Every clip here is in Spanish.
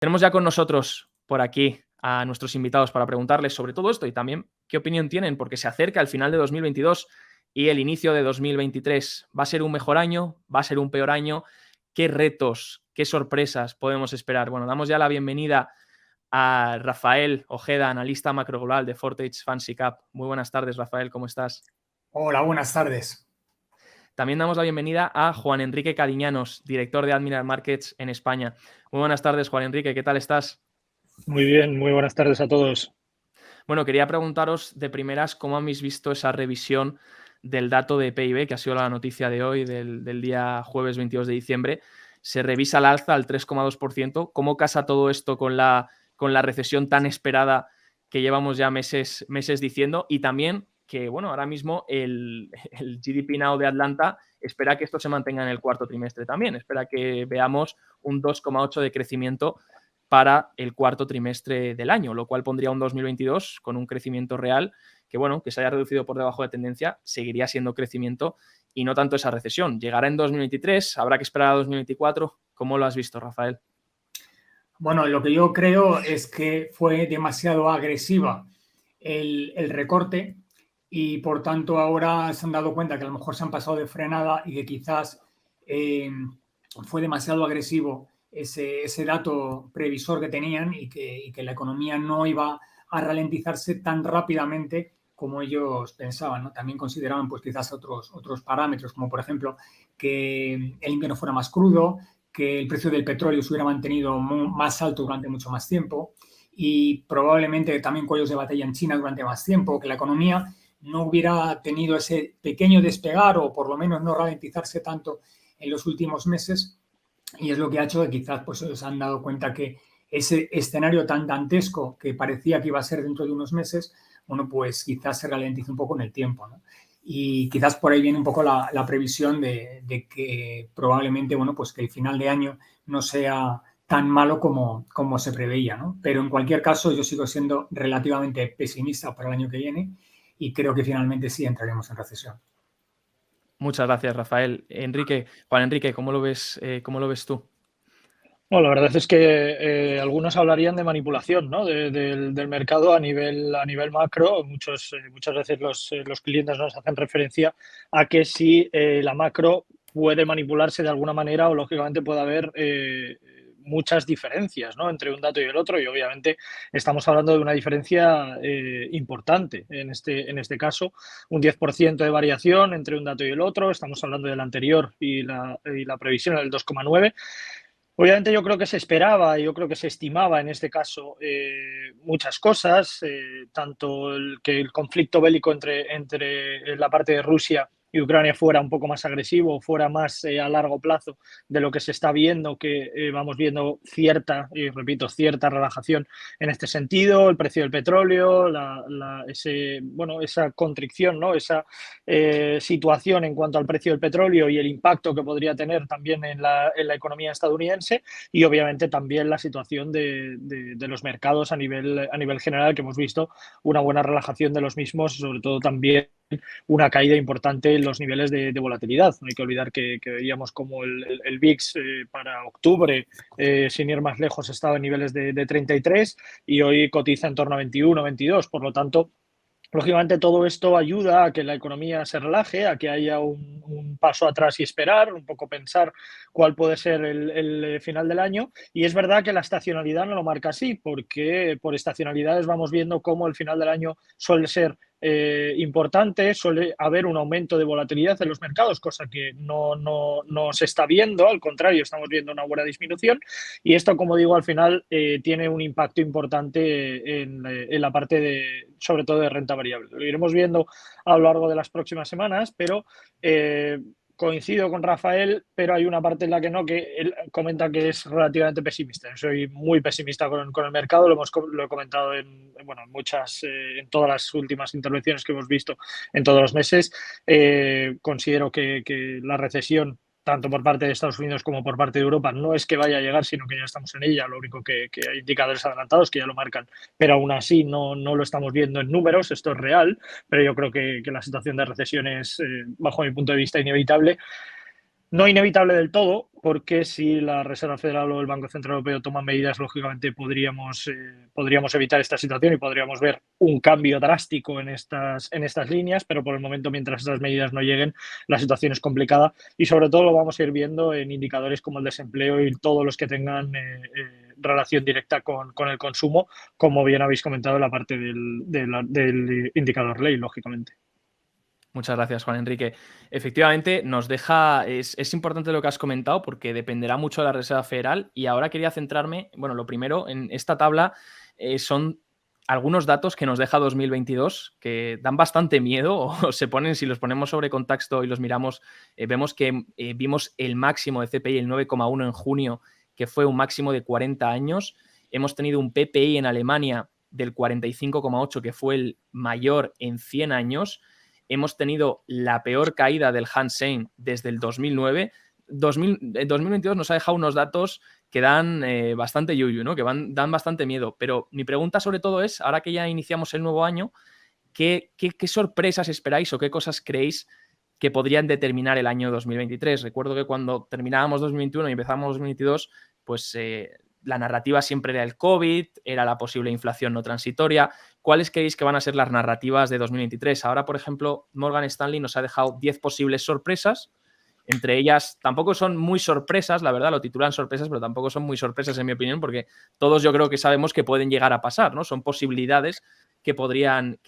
Tenemos ya con nosotros por aquí a nuestros invitados para preguntarles sobre todo esto y también qué opinión tienen, porque se acerca el final de 2022 y el inicio de 2023. ¿Va a ser un mejor año? ¿Va a ser un peor año? ¿Qué retos, qué sorpresas podemos esperar? Bueno, damos ya la bienvenida a Rafael Ojeda, analista macroglobal de Fortage Fancy Cap. Muy buenas tardes, Rafael, ¿cómo estás? Hola, buenas tardes. También damos la bienvenida a Juan Enrique Cariñanos, director de Admiral Markets en España. Muy buenas tardes, Juan Enrique, ¿qué tal estás? Muy bien, muy buenas tardes a todos. Bueno, quería preguntaros de primeras cómo habéis visto esa revisión del dato de PIB, que ha sido la noticia de hoy, del día jueves 22 de diciembre. Se revisa al alza al 3,2%. ¿Cómo casa todo esto con la recesión tan esperada que llevamos ya meses diciendo? Y también que, bueno, ahora mismo el GDP Now de Atlanta espera que esto se mantenga en el cuarto trimestre también. Espera que veamos un 2,8% de crecimiento para el cuarto trimestre del año, lo cual pondría un 2022 con un crecimiento real que, bueno, que se haya reducido por debajo de tendencia, seguiría siendo crecimiento y no tanto esa recesión. Llegará en 2023, habrá que esperar a 2024. ¿Cómo lo has visto, Rafael? Bueno, lo que yo creo es que fue demasiado agresiva el recorte y por tanto ahora se han dado cuenta que a lo mejor se han pasado de frenada y que quizás fue demasiado agresivo ese dato previsor que tenían y que la economía no iba a ralentizarse tan rápidamente como ellos pensaban, ¿no? También consideraban pues quizás otros parámetros, como por ejemplo que el invierno fuera más crudo, que el precio del petróleo se hubiera mantenido más alto durante mucho más tiempo y probablemente también cuellos de batalla en China durante más tiempo, que la economía no hubiera tenido ese pequeño despegar o por lo menos no ralentizarse tanto en los últimos meses, y es lo que ha hecho que quizás pues se han dado cuenta que ese escenario tan dantesco que parecía que iba a ser dentro de unos meses, bueno, pues quizás se ralentice un poco en el tiempo, ¿no? Y quizás por ahí viene un poco la previsión de que probablemente, bueno, pues que el final de año no sea tan malo como se preveía, ¿no? Pero en cualquier caso yo sigo siendo relativamente pesimista para el año que viene y creo que finalmente sí entraremos en recesión. Muchas gracias, Rafael. Juan Enrique, ¿cómo lo ves tú? Bueno, la verdad es que algunos hablarían de manipulación, ¿no? Del mercado a nivel macro. Muchas veces los clientes nos hacen referencia a que si la macro puede manipularse de alguna manera o lógicamente puede haber muchas diferencias, ¿no? Entre un dato y el otro, y obviamente estamos hablando de una diferencia importante en este caso, un 10% de variación entre un dato y el otro. Estamos hablando del anterior y la previsión del 2,9. Obviamente yo creo que se esperaba, yo creo que se estimaba en este caso muchas cosas, tanto que el conflicto bélico entre la parte de Rusia y Ucrania fuera un poco más agresivo, fuera más a largo plazo de lo que se está viendo, que vamos viendo cierta, y repito, cierta relajación en este sentido, el precio del petróleo, esa constricción, ¿no? Esa situación en cuanto al precio del petróleo y el impacto que podría tener también en la economía estadounidense, y obviamente también la situación de los mercados a nivel general, que hemos visto una buena relajación de los mismos, sobre todo también una caída importante en los niveles de volatilidad. No hay que olvidar que veíamos como el VIX para octubre, sin ir más lejos, estaba en niveles de 33 y hoy cotiza en torno a 21, 22. Por lo tanto, lógicamente todo esto ayuda a que la economía se relaje, a que haya un paso atrás y esperar, un poco pensar cuál puede ser el final del año. Y es verdad que la estacionalidad no lo marca así, porque por estacionalidades vamos viendo cómo el final del año suele ser importante, suele haber un aumento de volatilidad en los mercados, cosa que no se está viendo, al contrario, estamos viendo una buena disminución, y esto, como digo, al final tiene un impacto importante en la parte sobre todo de renta variable. Lo iremos viendo a lo largo de las próximas semanas, pero coincido con Rafael, pero hay una parte en la que no, que él comenta que es relativamente pesimista. Yo soy muy pesimista con el mercado, lo he comentado en todas las últimas intervenciones que hemos visto en todos los meses. Considero que la recesión, tanto por parte de Estados Unidos como por parte de Europa, no es que vaya a llegar, sino que ya estamos en ella. Lo único que hay indicadores adelantados que ya lo marcan, pero aún así no lo estamos viendo en números. Esto es real, pero yo creo que la situación de recesión es, bajo mi punto de vista, inevitable. No inevitable del todo, porque si la Reserva Federal o el Banco Central Europeo toman medidas, lógicamente podríamos evitar esta situación y podríamos ver un cambio drástico en estas líneas, pero por el momento, mientras estas medidas no lleguen, la situación es complicada y sobre todo lo vamos a ir viendo en indicadores como el desempleo y todos los que tengan relación directa con el consumo, como bien habéis comentado en la parte del indicador ley, lógicamente. Muchas gracias, Juan Enrique. Efectivamente, nos deja. Es importante lo que has comentado porque dependerá mucho de la Reserva Federal. Y ahora quería centrarme. Bueno, lo primero, en esta tabla son algunos datos que nos deja 2022 que dan bastante miedo o se ponen, si los ponemos sobre contexto y los miramos, vemos que vimos el máximo de CPI, el 9,1 en junio, que fue un máximo de 40 años. Hemos tenido un PPI en Alemania del 45,8, que fue el mayor en 100 años. Hemos tenido la peor caída del Hang Seng desde el 2009. 2022 nos ha dejado unos datos que dan bastante yuyu, ¿no? Que dan bastante miedo. Pero mi pregunta sobre todo es, ahora que ya iniciamos el nuevo año, ¿qué sorpresas esperáis o qué cosas creéis que podrían determinar el año 2023? Recuerdo que cuando terminábamos 2021 y empezamos 2022, pues la narrativa siempre era el COVID, era la posible inflación no transitoria. ¿Cuáles creéis que van a ser las narrativas de 2023? Ahora, por ejemplo, Morgan Stanley nos ha dejado 10 posibles sorpresas. Entre ellas, tampoco son muy sorpresas, la verdad, lo titulan sorpresas, pero tampoco son muy sorpresas, en mi opinión, porque todos yo creo que sabemos que pueden llegar a pasar, ¿no? Son posibilidades que podrían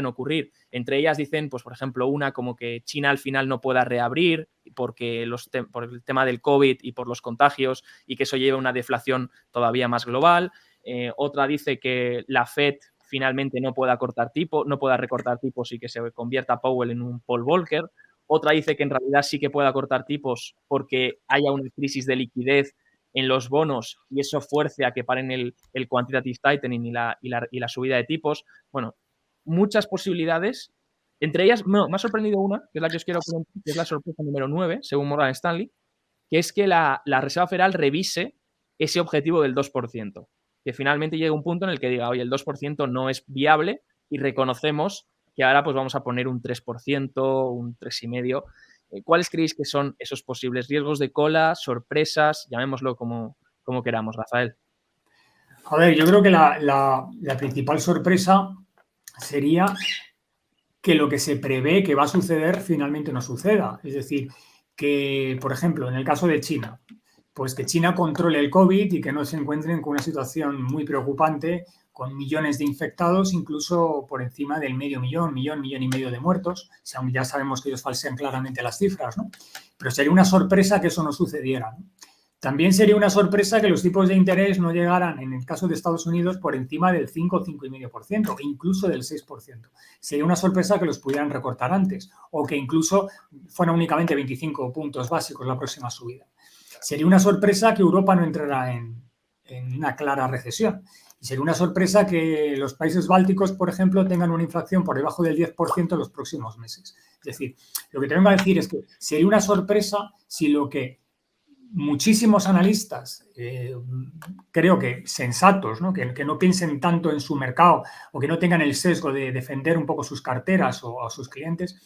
ocurrir. Entre ellas dicen, pues por ejemplo, una como que China al final no pueda reabrir porque por el tema del COVID y por los contagios y que eso lleve a una deflación todavía más global. Otra dice que la Fed finalmente no pueda recortar tipos y que se convierta Powell en un Paul Volcker. Otra dice que en realidad sí que pueda cortar tipos porque haya una crisis de liquidez en los bonos y eso fuerce a que paren el quantitative tightening y la subida de tipos. Bueno, muchas posibilidades. Entre ellas, me ha sorprendido una, que es la que os quiero comentar, que es la sorpresa número 9, según Morgan Stanley, que es que la Reserva Federal revise ese objetivo del 2%, que finalmente llegue un punto en el que diga, oye, el 2% no es viable y reconocemos que ahora pues vamos a poner un 3%, un 3,5%. ¿Cuáles creéis que son esos posibles riesgos de cola, sorpresas, llamémoslo como queramos, Rafael? A ver, yo creo que la principal sorpresa sería que lo que se prevé que va a suceder finalmente no suceda. Es decir, que, por ejemplo, en el caso de China, pues que China controle el COVID y que no se encuentren con una situación muy preocupante, con millones de infectados, incluso por encima del millón y medio de muertos. Ya sabemos que ellos falsean claramente las cifras, ¿no? Pero sería una sorpresa que eso no sucediera, ¿no? También sería una sorpresa que los tipos de interés no llegaran, en el caso de Estados Unidos, por encima del 5 o 5,5%, incluso del 6%. Sería una sorpresa que los pudieran recortar antes o que incluso fuera únicamente 25 puntos básicos la próxima subida. Sería una sorpresa que Europa no entrara en una clara recesión. Y sería una sorpresa que los países bálticos, por ejemplo, tengan una inflación por debajo del 10% en los próximos meses. Es decir, lo que te vengo a decir es que sería una sorpresa si lo que muchísimos analistas, creo que sensatos, ¿no? Que no piensen tanto en su mercado o que no tengan el sesgo de defender un poco sus carteras o a sus clientes,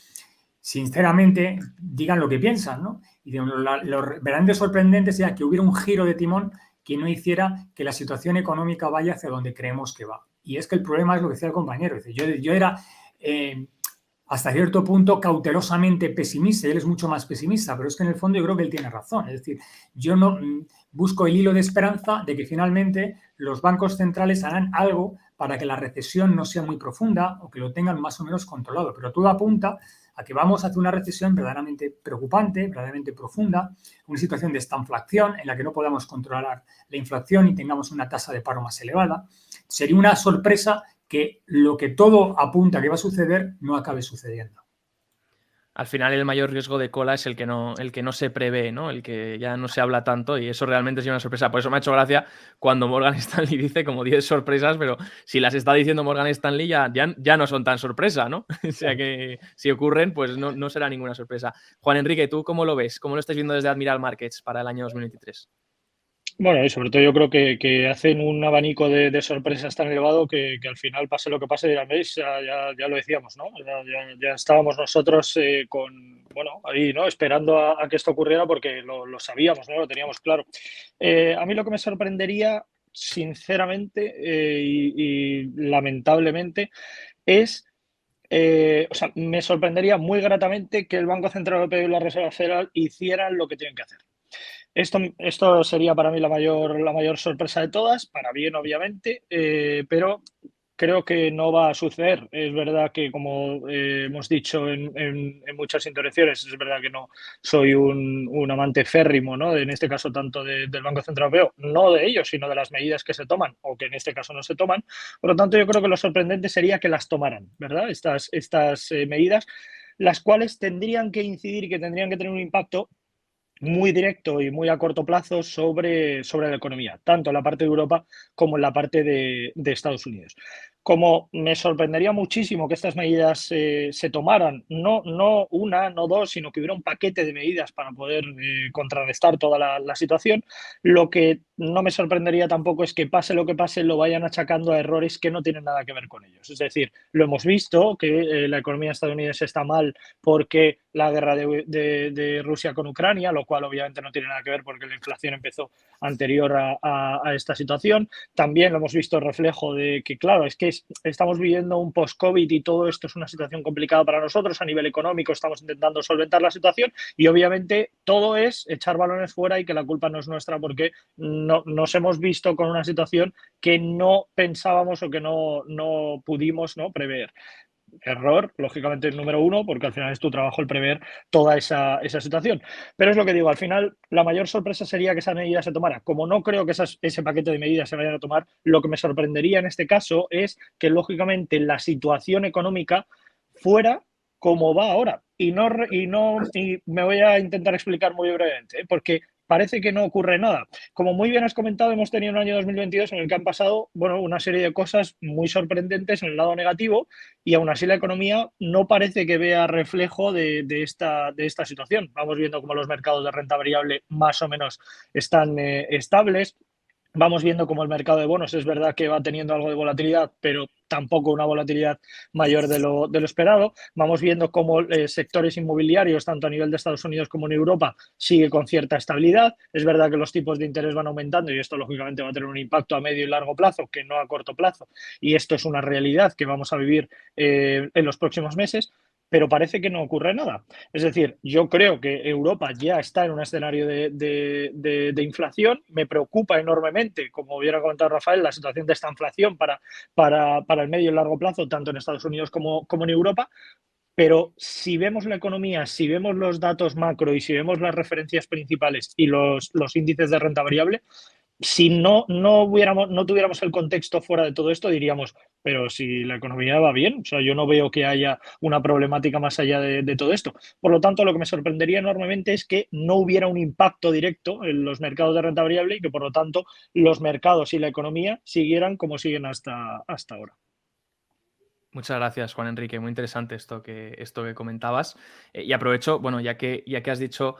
sinceramente digan lo que piensan, ¿no? Y lo verdaderamente sorprendente sería que hubiera un giro de timón que no hiciera que la situación económica vaya hacia donde creemos que va. Y es que el problema es lo que decía el compañero. Yo era hasta cierto punto cautelosamente pesimista, y él es mucho más pesimista, pero es que en el fondo yo creo que él tiene razón. Es decir, yo no busco el hilo de esperanza de que finalmente los bancos centrales harán algo para que la recesión no sea muy profunda o que lo tengan más o menos controlado, pero todo apunta a que vamos hacia una recesión verdaderamente preocupante, verdaderamente profunda, una situación de estanflación en la que no podamos controlar la inflación y tengamos una tasa de paro más elevada. Sería una sorpresa que lo que todo apunta que va a suceder no acabe sucediendo. Al final el mayor riesgo de cola es el que no se prevé, ¿no? El que ya no se habla tanto y eso realmente es una sorpresa. Por eso me ha hecho gracia cuando Morgan Stanley dice como 10 sorpresas, pero si las está diciendo Morgan Stanley ya no son tan sorpresa, ¿no? O sea que si ocurren, pues no será ninguna sorpresa. Juan Enrique, ¿tú cómo lo ves? ¿Cómo lo estás viendo desde Admiral Markets para el año 2023? Bueno, y sobre todo yo creo que hacen un abanico de sorpresas tan elevado que al final, pase lo que pase, dirán, ¿veis? Ya lo decíamos, ¿no? Ya estábamos nosotros bueno, ahí, ¿no? Esperando a que esto ocurriera porque lo sabíamos, ¿no? Lo teníamos claro. A mí lo que me sorprendería, sinceramente, y lamentablemente, es o sea, me sorprendería muy gratamente que el Banco Central Europeo y la Reserva Federal hicieran lo que tienen que hacer. Esto sería para mí la mayor sorpresa de todas, para bien obviamente, pero creo que no va a suceder. Es verdad que, como hemos dicho en muchas intervenciones, es verdad que no soy un amante férrimo, ¿no? En este caso, tanto del Banco Central Europeo, no de ellos, sino de las medidas que se toman o que en este caso no se toman. Por lo tanto, yo creo que lo sorprendente sería que las tomaran, ¿verdad? Estas medidas, las cuales tendrían que incidir y que tendrían que tener un impacto muy directo y muy a corto plazo sobre la economía, tanto en la parte de Europa como en la parte de Estados Unidos. Como me sorprendería muchísimo que estas medidas se tomaran, no una, no dos, sino que hubiera un paquete de medidas para poder contrarrestar toda la situación, lo que no me sorprendería tampoco es que pase lo que pase, lo vayan achacando a errores que no tienen nada que ver con ellos. Es decir, lo hemos visto, que la economía estadounidense está mal porque la guerra de Rusia con Ucrania, lo cual obviamente no tiene nada que ver porque la inflación empezó anterior a esta situación. También lo hemos visto reflejo de que, claro, es que estamos viviendo un post-COVID y todo esto es una situación complicada para nosotros a nivel económico, estamos intentando solventar la situación y obviamente todo es echar balones fuera y que la culpa no es nuestra porque nos hemos visto con una situación que no pensábamos o que no pudimos, ¿no?, prever. Error, lógicamente, el número uno, porque al final es tu trabajo el prever toda esa situación. Pero es lo que digo, al final la mayor sorpresa sería que esa medida se tomara. Como no creo que ese paquete de medidas se vayan a tomar, lo que me sorprendería en este caso es que, lógicamente, la situación económica fuera como va ahora. Y me voy a intentar explicar muy brevemente, porque parece que no ocurre nada. Como muy bien has comentado, hemos tenido un año 2022 en el que han pasado, bueno, una serie de cosas muy sorprendentes en el lado negativo y aún así la economía no parece que vea reflejo de esta situación. Vamos viendo cómo los mercados de renta variable más o menos están estables. Vamos viendo cómo el mercado de bonos es verdad que va teniendo algo de volatilidad, pero tampoco una volatilidad mayor de lo esperado. Vamos viendo cómo sectores inmobiliarios, tanto a nivel de Estados Unidos como en Europa, sigue con cierta estabilidad. Es verdad que los tipos de interés van aumentando y esto lógicamente va a tener un impacto a medio y largo plazo, que no a corto plazo. Y esto es una realidad que vamos a vivir en los próximos meses, pero parece que no ocurre nada. Es decir, yo creo que Europa ya está en un escenario de inflación. Me preocupa enormemente, como hubiera comentado Rafael, la situación de esta inflación para el medio y largo plazo, tanto en Estados Unidos como en Europa. Pero si vemos la economía, si vemos los datos macro y si vemos las referencias principales y los índices de renta variable, si no tuviéramos el contexto fuera de todo esto, diríamos, pero si la economía va bien, o sea, yo no veo que haya una problemática más allá de todo esto. Por lo tanto, lo que me sorprendería enormemente es que no hubiera un impacto directo en los mercados de renta variable y que, por lo tanto, los mercados y la economía siguieran como siguen hasta ahora. Muchas gracias, Juan Enrique. Muy interesante esto que comentabas. Y aprovecho, bueno, ya que has dicho,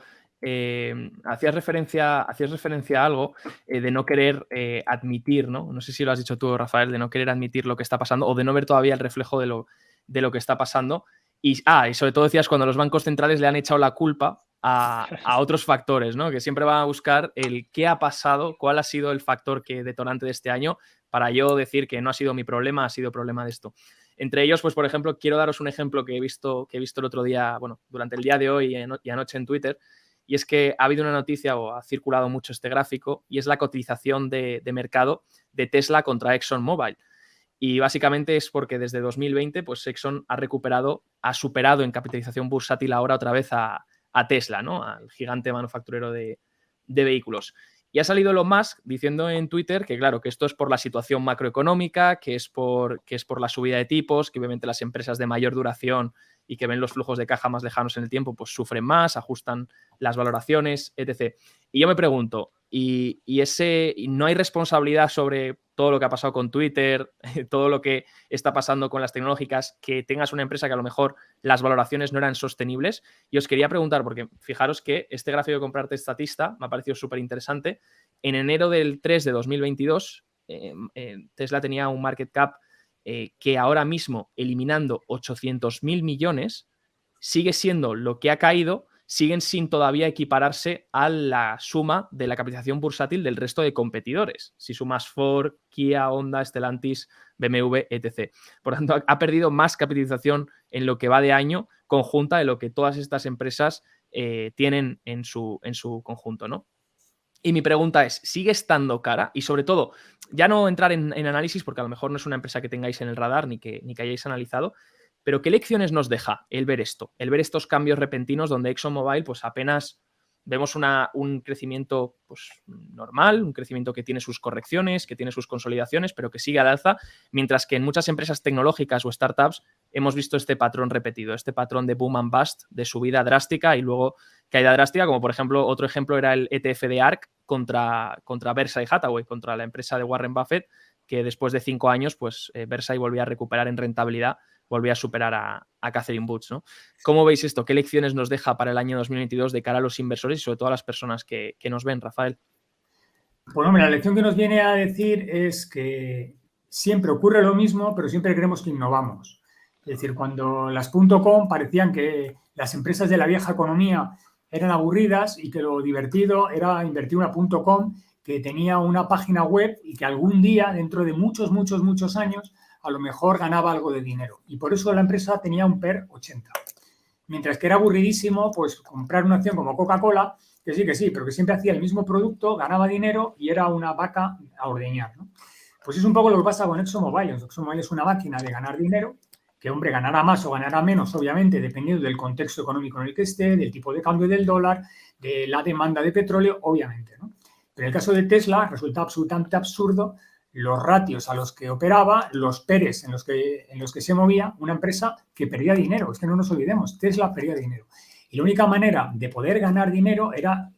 hacías referencia a algo de no querer admitir, ¿no? No sé si lo has dicho tú, Rafael, de no querer admitir lo que está pasando o de no ver todavía el reflejo de lo que está pasando. Y sobre todo decías cuando los bancos centrales le han echado la culpa a otros factores, ¿no? Que siempre van a buscar el qué ha pasado, cuál ha sido el factor detonante de este año para yo decir que no ha sido mi problema, ha sido problema de esto. Entre ellos, pues por ejemplo, quiero daros un ejemplo que he visto el otro día, bueno, durante el día de hoy y anoche en Twitter, y es que ha habido una noticia o ha circulado mucho este gráfico y es la cotización de mercado de Tesla contra ExxonMobil. Y básicamente es porque desde 2020, pues Exxon ha superado en capitalización bursátil ahora otra vez a Tesla, ¿no? Al gigante manufacturero de vehículos. Y ha salido Elon Musk diciendo en Twitter que, claro, que esto es por la situación macroeconómica, que es por la subida de tipos, que obviamente las empresas de mayor duración y que ven los flujos de caja más lejanos en el tiempo, pues sufren más, ajustan las valoraciones, etc. Y yo me pregunto, ¿y no hay responsabilidad sobre todo lo que ha pasado con Twitter, todo lo que está pasando con las tecnológicas, que tengas una empresa que a lo mejor las valoraciones no eran sostenibles? Y os quería preguntar, porque fijaros que este gráfico de Comprarte Statista me ha parecido súper interesante en enero del 3 de 2022, Tesla tenía un market cap que ahora mismo, eliminando 800.000 millones, sigue siendo lo que ha caído, siguen sin todavía equipararse a la suma de la capitalización bursátil del resto de competidores. Si sumas Ford, Kia, Honda, Stellantis, BMW, etc. Por tanto, ha perdido más capitalización en lo que va de año conjunta de lo que todas estas empresas tienen en su conjunto, ¿no? Y mi pregunta es, ¿sigue estando cara? Y sobre todo, ya no entrar en análisis, porque a lo mejor no es una empresa que tengáis en el radar ni que hayáis analizado, pero ¿qué lecciones nos deja el ver esto? El ver estos cambios repentinos donde ExxonMobil pues apenas vemos un crecimiento pues, normal, un crecimiento que tiene sus correcciones, que tiene sus consolidaciones, pero que sigue al alza, mientras que en muchas empresas tecnológicas o startups hemos visto este patrón repetido, este patrón de boom and bust, de subida drástica y luego caída drástica, como por ejemplo, otro ejemplo era el ETF de ARK contra Berkshire Hathaway, contra la empresa de Warren Buffett, que después de 5 años, pues Berkshire volvía a recuperar en rentabilidad, volvía a superar a Catherine Woods, ¿no? ¿Cómo veis esto? ¿Qué lecciones nos deja para el año 2022 de cara a los inversores y sobre todo a las personas que nos ven, Rafael? Pues hombre, la lección que nos viene a decir es que siempre ocurre lo mismo, pero siempre creemos que innovamos. Es decir, cuando las .com parecían que las empresas de la vieja economía eran aburridas y que lo divertido era invertir una .com que tenía una página web y que algún día, dentro de muchos años, a lo mejor ganaba algo de dinero. Y por eso la empresa tenía un PER 80. Mientras que era aburridísimo, pues comprar una acción como Coca-Cola, que sí, pero que siempre hacía el mismo producto, ganaba dinero y era una vaca a ordeñar, ¿no? Pues es un poco lo que pasa con ExxonMobil. ExxonMobil es una máquina de ganar dinero, que, hombre, ganará más o ganará menos, obviamente, dependiendo del contexto económico en el que esté, del tipo de cambio del dólar, de la demanda de petróleo, obviamente, ¿no? Pero en el caso de Tesla resulta absolutamente absurdo los ratios a los que operaba, los PERes en los que se movía una empresa que perdía dinero. Es que no nos olvidemos, Tesla perdía dinero. Y la única manera de poder ganar dinero era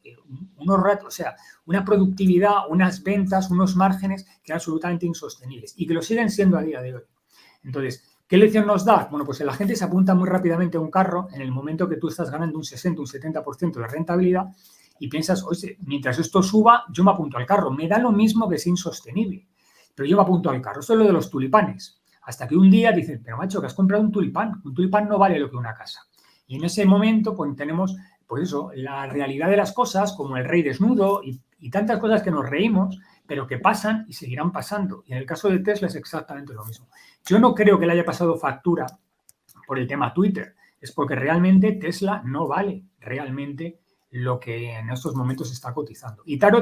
unos ratios, o sea, una productividad, unas ventas, unos márgenes que eran absolutamente insostenibles y que lo siguen siendo a día de hoy. Entonces, ¿qué lección nos da? Bueno, pues la gente se apunta muy rápidamente a un carro en el momento que tú estás ganando un 60, un 70% de rentabilidad y piensas, oye, mientras esto suba, yo me apunto al carro. Me da lo mismo que es insostenible, pero yo me apunto al carro. Esto es lo de los tulipanes. Hasta que un día dicen, pero macho, que has comprado un tulipán. Un tulipán no vale lo que una casa. Y en ese momento, pues tenemos, pues eso, la realidad de las cosas, como el rey desnudo y tantas cosas que nos reímos, pero que pasan y seguirán pasando. Y en el caso de Tesla es exactamente lo mismo. Yo no creo que le haya pasado factura por el tema Twitter. Es porque realmente Tesla no vale realmente lo que en estos momentos se está cotizando. Y tarde o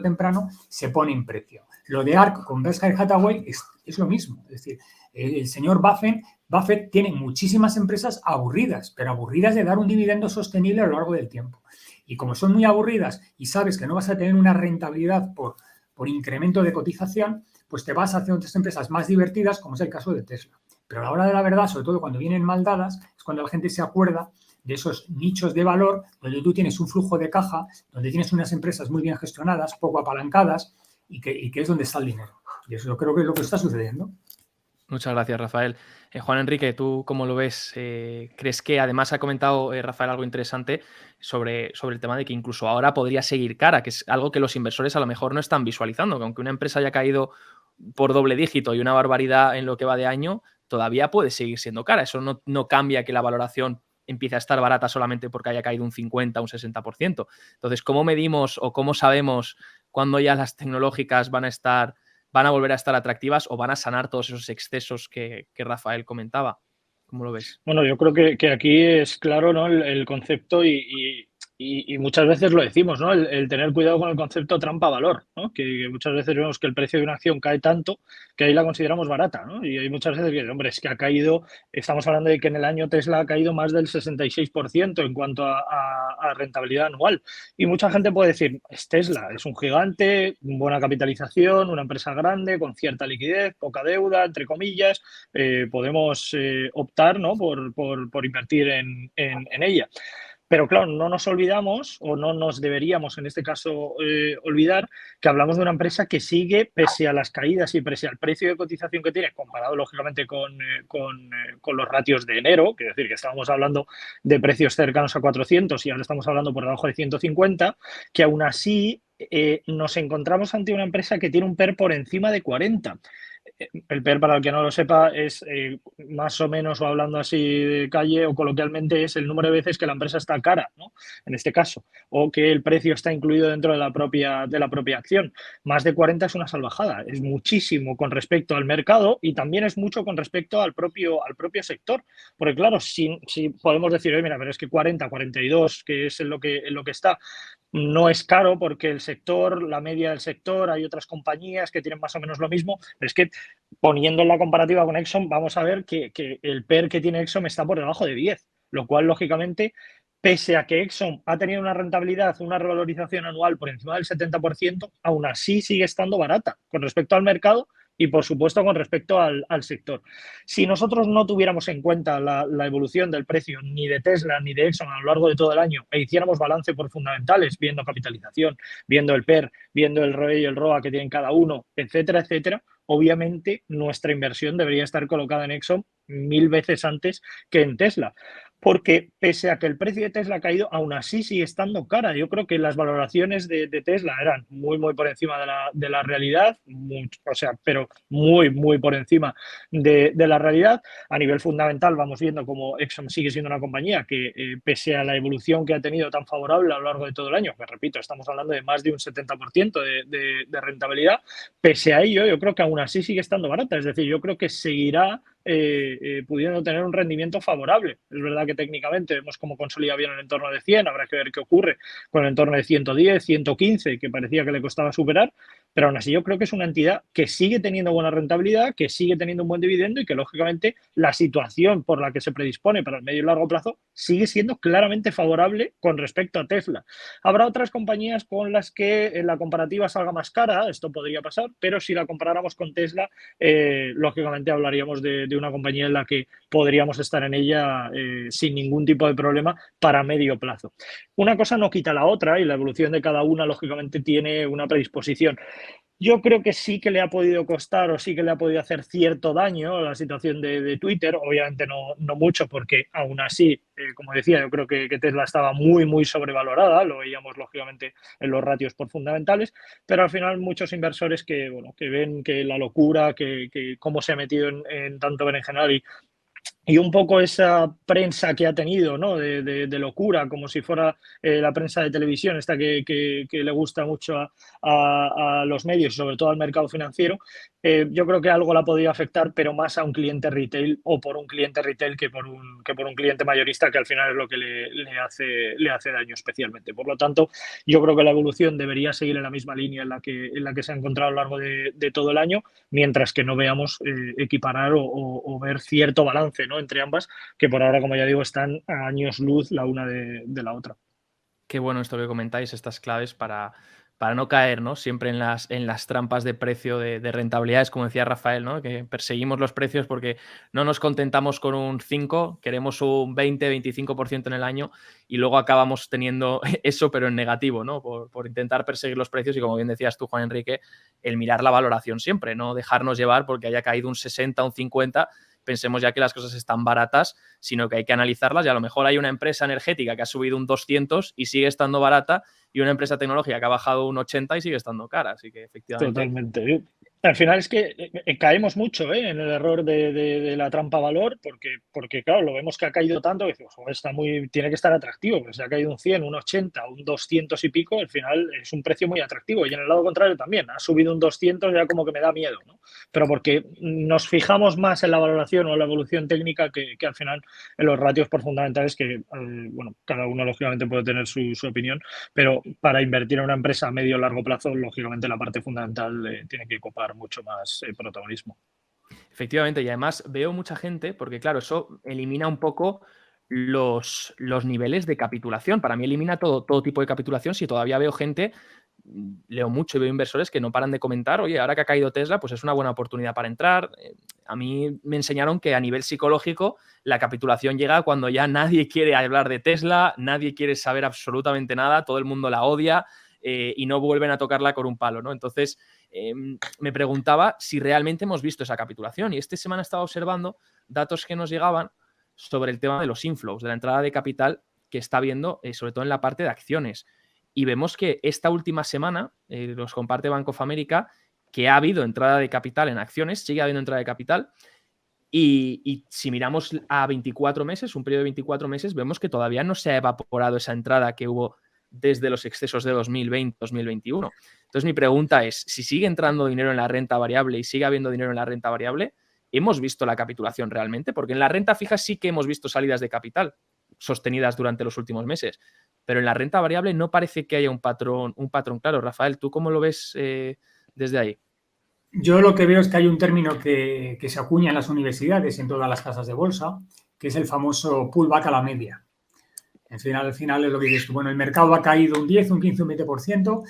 temprano se pone en precio. Lo de ARK con Berkshire Hathaway es lo mismo. Es decir, el señor Buffett tiene muchísimas empresas aburridas, pero aburridas de dar un dividendo sostenible a lo largo del tiempo. Y como son muy aburridas y sabes que no vas a tener una rentabilidad por incremento de cotización, pues te vas hacia otras empresas más divertidas, como es el caso de Tesla. Pero a la hora de la verdad, sobre todo cuando vienen mal dadas, es cuando la gente se acuerda de esos nichos de valor donde tú tienes un flujo de caja, donde tienes unas empresas muy bien gestionadas, poco apalancadas y que es donde está el dinero. Y eso yo creo que es lo que está sucediendo. Muchas gracias, Rafael. Juan Enrique, ¿tú cómo lo ves? ¿Crees que además ha comentado Rafael algo interesante sobre el tema de que incluso ahora podría seguir cara, que es algo que los inversores a lo mejor no están visualizando, que aunque una empresa haya caído por doble dígito y una barbaridad en lo que va de año, todavía puede seguir siendo cara? Eso no cambia que la valoración empiece a estar barata solamente porque haya caído un 50, un 60%. Entonces, ¿cómo medimos o cómo sabemos cuándo ya las tecnológicas van a volver a estar atractivas o van a sanar todos esos excesos que Rafael comentaba? ¿Cómo lo ves? Bueno, yo creo que aquí es claro, ¿no?, el concepto y muchas veces lo decimos, ¿no? El tener cuidado con el concepto trampa-valor, ¿no? Que muchas veces vemos que el precio de una acción cae tanto que ahí la consideramos barata, ¿no? Y hay muchas veces que, hombre, es que ha caído, estamos hablando de que en el año Tesla ha caído más del 66% en cuanto a rentabilidad anual. Y mucha gente puede decir, es Tesla, es un gigante, buena capitalización, una empresa grande, con cierta liquidez, poca deuda, entre comillas, podemos optar, ¿no?, por invertir en ella. Pero claro, no nos olvidamos o no nos deberíamos en este caso olvidar que hablamos de una empresa que sigue, pese a las caídas y pese al precio de cotización que tiene, comparado lógicamente con los ratios de enero, que es decir, que estábamos hablando de precios cercanos a 400 y ahora estamos hablando por debajo de 150, que aún así nos encontramos ante una empresa que tiene un PER por encima de 40. El PER, para el que no lo sepa, es más o menos, o hablando así de calle o coloquialmente, es el número de veces que la empresa está cara, ¿no? En este caso, o que el precio está incluido dentro de la propia acción. Más de 40 es una salvajada, es muchísimo con respecto al mercado y también es mucho con respecto al propio sector. Porque claro, si podemos decir, mira, pero es que 40, 42, que es en lo que está, no es caro porque el sector, la media del sector, hay otras compañías que tienen más o menos lo mismo, pero es que poniendo en la comparativa con Exxon, vamos a ver que el PER que tiene Exxon está por debajo de 10, lo cual, lógicamente, pese a que Exxon ha tenido una rentabilidad, una revalorización anual por encima del 70%, aún así sigue estando barata con respecto al mercado y, por supuesto, con respecto al sector. Si nosotros no tuviéramos en cuenta la evolución del precio ni de Tesla ni de Exxon a lo largo de todo el año e hiciéramos balance por fundamentales, viendo capitalización, viendo el PER, viendo el ROE y el ROA que tienen cada uno, etcétera, etcétera, obviamente nuestra inversión debería estar colocada en Exxon 1000 veces antes que en Tesla. Porque pese a que el precio de Tesla ha caído, aún así sigue estando cara. Yo creo que las valoraciones de Tesla eran muy, muy por encima de la realidad, pero muy, muy por encima de la realidad. A nivel fundamental vamos viendo como Exxon sigue siendo una compañía que, pese a la evolución que ha tenido tan favorable a lo largo de todo el año, que repito, estamos hablando de más de un 70% de rentabilidad, pese a ello, yo creo que aún así sigue estando barata. Es decir, yo creo que seguirá pudiendo tener un rendimiento favorable. Es verdad que técnicamente vemos cómo consolida bien el entorno de 100, habrá que ver qué ocurre con el entorno de 110, 115, que parecía que le costaba superar, pero aún así yo creo que es una entidad que sigue teniendo buena rentabilidad, que sigue teniendo un buen dividendo y que, lógicamente, la situación por la que se predispone para el medio y largo plazo sigue siendo claramente favorable con respecto a Tesla. Habrá otras compañías con las que la comparativa salga más cara, esto podría pasar, pero si la comparáramos con Tesla, lógicamente hablaríamos de una compañía en la que podríamos estar en ella sin ningún tipo de problema para medio plazo. Una cosa no quita la otra y la evolución de cada una, lógicamente, tiene una predisposición. Yo creo que sí que le ha podido costar o sí que le ha podido hacer cierto daño a la situación de Twitter, obviamente no mucho, porque aún así, como decía, yo creo que Tesla estaba muy, muy sobrevalorada, lo veíamos lógicamente en los ratios por fundamentales, pero al final muchos inversores que ven que la locura, que cómo se ha metido en tanto berenjenal y un poco esa prensa que ha tenido, ¿no? de locura, como si fuera la prensa de televisión, esta que le gusta mucho a los medios y sobre todo al mercado financiero, yo creo que algo la podría afectar, pero más a un cliente retail o por un cliente retail que por un cliente mayorista, que al final es lo que le hace daño especialmente. Por lo tanto, yo creo que la evolución debería seguir en la misma línea en la que se ha encontrado a lo largo de todo el año, mientras que no veamos equiparar o ver cierto balance, ¿no?, entre ambas, que por ahora, como ya digo, están a años luz la una de la otra. Qué bueno esto que comentáis, estas claves para no caer, ¿no?, siempre en las trampas de precio de rentabilidades, como decía Rafael, ¿no?, que perseguimos los precios porque no nos contentamos con un 5, queremos un 20-25% en el año y luego acabamos teniendo eso, pero en negativo, ¿no?, por intentar perseguir los precios y, como bien decías tú, Juan Enrique, el mirar la valoración siempre, no dejarnos llevar porque haya caído un 60, un 50, pensemos ya que las cosas están baratas, sino que hay que analizarlas y a lo mejor hay una empresa energética que ha subido un 200 y sigue estando barata y una empresa tecnológica que ha bajado un 80 y sigue estando cara. Así que efectivamente... Totalmente. Al final es que caemos mucho en el error de la trampa valor, porque claro, lo vemos que ha caído tanto que decimos, tiene que estar atractivo, pero si ha caído un 100, un 80, un 200 y pico, al final es un precio muy atractivo. Y en el lado contrario también, ha subido un 200, ya como que me da miedo, ¿no? Pero porque nos fijamos más en la valoración o la evolución técnica que al final en los ratios por fundamentales, que cada uno lógicamente puede tener su opinión, pero para invertir en una empresa a medio o largo plazo, lógicamente la parte fundamental tiene que copar mucho más protagonismo. Efectivamente, y además veo mucha gente, porque claro, eso elimina un poco los niveles de capitulación. Para mí elimina todo tipo de capitulación. Si todavía veo gente, leo mucho y veo inversores que no paran de comentar, oye, ahora que ha caído Tesla, pues es una buena oportunidad para entrar. A mí me enseñaron que a nivel psicológico la capitulación llega cuando ya nadie quiere hablar de Tesla, nadie quiere saber absolutamente nada, todo el mundo la odia y no vuelven a tocarla con un palo, ¿no? Entonces, me preguntaba si realmente hemos visto esa capitulación y esta semana estaba observando datos que nos llegaban sobre el tema de los inflows, de la entrada de capital que está habiendo, sobre todo en la parte de acciones. y vemos que esta última semana, los comparte Bank of America, que ha habido entrada de capital en acciones, sigue habiendo entrada de capital, y si miramos a 24 meses, un periodo de 24 meses, vemos que todavía no se ha evaporado esa entrada que hubo desde los excesos de 2020-2021. Entonces mi pregunta es, si sigue entrando dinero en la renta variable y sigue habiendo dinero en la renta variable, ¿hemos visto la capitulación realmente? Porque en la renta fija sí que hemos visto salidas de capital sostenidas durante los últimos meses, pero en la renta variable no parece que haya un patrón claro. Rafael, ¿tú cómo lo ves desde ahí? Yo lo que veo es que hay un término que se acuña en las universidades y en todas las casas de bolsa, que es el famoso pullback a la media. Al final es lo que dices tú. Bueno, el mercado ha caído un 10, un 15, un 20%.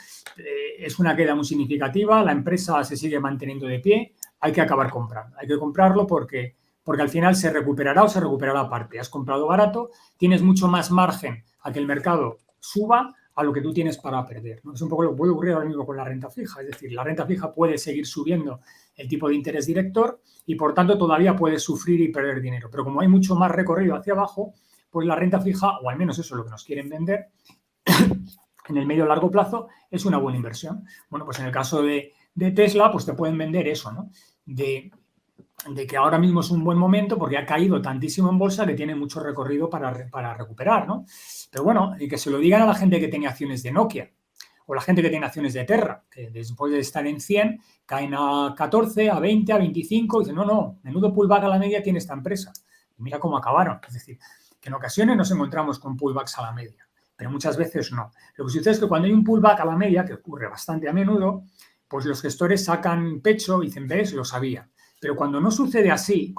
Es una queda muy significativa. La empresa se sigue manteniendo de pie. Hay que acabar comprando. Hay que comprarlo porque al final se recuperará o se recuperará aparte. Has comprado barato, tienes mucho más margen a que el mercado suba a lo que tú tienes para perder, ¿no? Es un poco lo que puede ocurrir ahora mismo con la renta fija. Es decir, la renta fija puede seguir subiendo el tipo de interés director y, por tanto, todavía puede sufrir y perder dinero. Pero como hay mucho más recorrido hacia abajo, pues la renta fija, o al menos eso es lo que nos quieren vender, en el medio o largo plazo es una buena inversión. Bueno, pues en el caso de Tesla, pues te pueden vender eso, ¿no? De que ahora mismo es un buen momento porque ha caído tantísimo en bolsa que tiene mucho recorrido para recuperar, ¿no? Pero bueno, y que se lo digan a la gente que tenía acciones de Nokia o la gente que tiene acciones de Terra, que después de estar en 100 caen a 14, a 20, a 25 y dicen, no, menudo pullback a la media tiene esta empresa. Y mira cómo acabaron. Es decir, que en ocasiones nos encontramos con pullbacks a la media, pero muchas veces no. Lo que sucede es que cuando hay un pullback a la media, que ocurre bastante a menudo, pues los gestores sacan pecho y dicen, ves, lo sabía. Pero cuando no sucede así,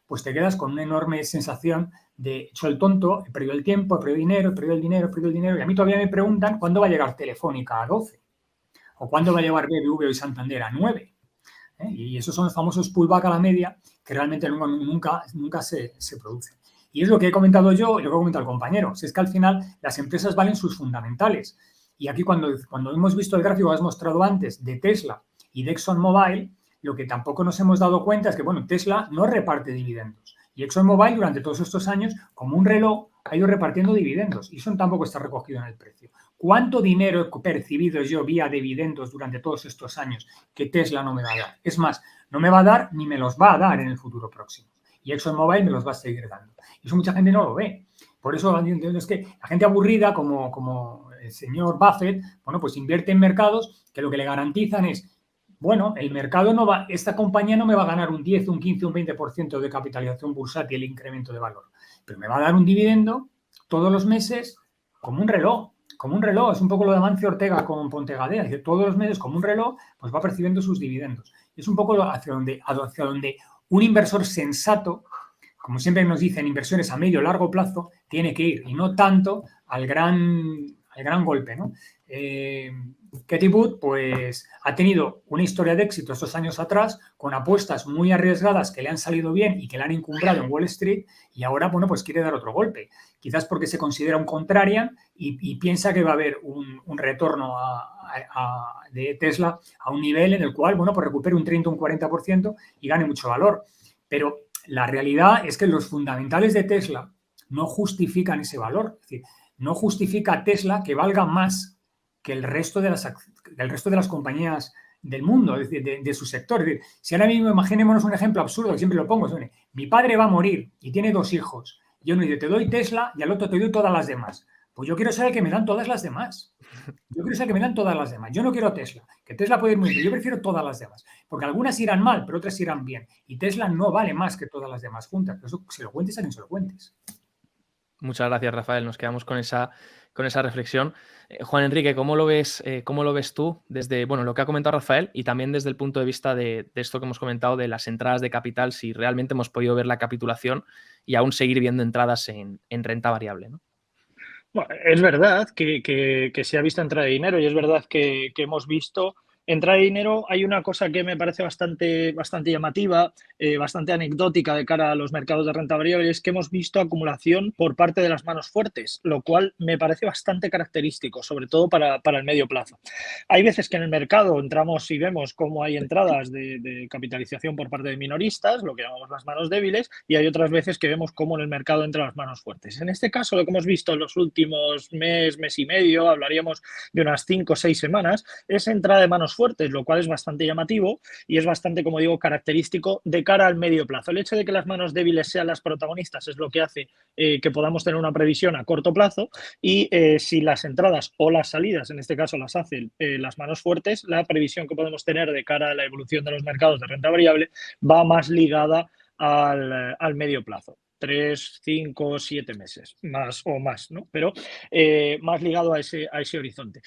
pues te quedas con una enorme sensación de hecho el tonto, he perdido el tiempo, he perdido dinero, he perdido el dinero, he perdido el dinero. Y a mí todavía me preguntan cuándo va a llegar Telefónica a 12 o cuándo va a llegar BBV y Santander a 9. Y esos son los famosos pullback a la media que realmente nunca se producen. Y es lo que he comentado yo y lo que ha comentado el compañero. Si es que al final las empresas valen sus fundamentales. Y aquí cuando hemos visto el gráfico que has mostrado antes de Tesla y de ExxonMobil, lo que tampoco nos hemos dado cuenta es que, bueno, Tesla no reparte dividendos. Y ExxonMobil durante todos estos años, como un reloj, ha ido repartiendo dividendos. Y eso tampoco está recogido en el precio. ¿Cuánto dinero he percibido yo vía dividendos durante todos estos años que Tesla no me va a dar? Es más, no me va a dar ni me los va a dar en el futuro próximo. Y ExxonMobil me los va a seguir dando. Y eso mucha gente no lo ve. Por eso es que la gente aburrida, como el señor Buffett, bueno, pues invierte en mercados que lo que le garantizan es, bueno, el mercado no va, esta compañía no me va a ganar un 10, un 15, un 20% de capitalización bursátil, el incremento de valor, pero me va a dar un dividendo todos los meses como un reloj. Como un reloj, es un poco lo de Amancio Ortega con Pontegadea, es decir, todos los meses como un reloj, pues va percibiendo sus dividendos. Es un poco hacia donde un inversor sensato, como siempre nos dicen, inversiones a medio o largo plazo, tiene que ir, y no tanto al gran golpe, ¿no? Cathie Wood, pues, ha tenido una historia de éxito estos años atrás con apuestas muy arriesgadas que le han salido bien y que le han encumbrado en Wall Street y ahora, bueno, pues quiere dar otro golpe. Quizás porque se considera un contrarian y piensa que va a haber un retorno de Tesla a un nivel en el cual, bueno, pues recupere un 30 o un 40% y gane mucho valor. Pero la realidad es que los fundamentales de Tesla no justifican ese valor. Es decir, no justifica a Tesla que valga más que el resto de las compañías del mundo, es decir, de su sector. Es decir, si ahora mismo imaginémonos un ejemplo absurdo, que siempre lo pongo, es, mi padre va a morir y tiene 2 hijos, y uno dice, te doy Tesla y al otro te doy todas las demás. Pues yo quiero ser el que me dan todas las demás. Yo quiero ser el que me dan todas las demás. Yo no quiero Tesla, que Tesla puede ir muy bien, yo prefiero todas las demás, porque algunas irán mal, pero otras irán bien, y Tesla no vale más que todas las demás juntas. Pero eso, si lo cuentes a quien se lo cuentes. Muchas gracias, Rafael. Nos quedamos con esa reflexión. Juan Enrique, ¿cómo lo ves tú desde lo que ha comentado Rafael y también desde el punto de vista de esto que hemos comentado de las entradas de capital, si realmente hemos podido ver la capitulación y aún seguir viendo entradas en renta variable, ¿no? Bueno, es verdad que se ha visto entrada de dinero y es verdad que hemos visto entrada de dinero, hay una cosa que me parece bastante llamativa, bastante anecdótica de cara a los mercados de renta variable, y es que hemos visto acumulación por parte de las manos fuertes, lo cual me parece bastante característico, sobre todo para el medio plazo. Hay veces que en el mercado entramos y vemos cómo hay entradas de capitalización por parte de minoristas, lo que llamamos las manos débiles, y hay otras veces que vemos cómo en el mercado entran las manos fuertes. En este caso, lo que hemos visto en los últimos mes y medio, hablaríamos de unas 5 o 6 semanas, es entrada de manos fuertes, lo cual es bastante llamativo y es bastante, como digo, característico de cara al medio plazo. El hecho de que las manos débiles sean las protagonistas es lo que hace que podamos tener una previsión a corto plazo, y si las entradas o las salidas, en este caso las hacen las manos fuertes, la previsión que podemos tener de cara a la evolución de los mercados de renta variable va más ligada al medio plazo. 3, 5, 7 meses, más o más, ¿no? Pero más ligado a ese horizonte.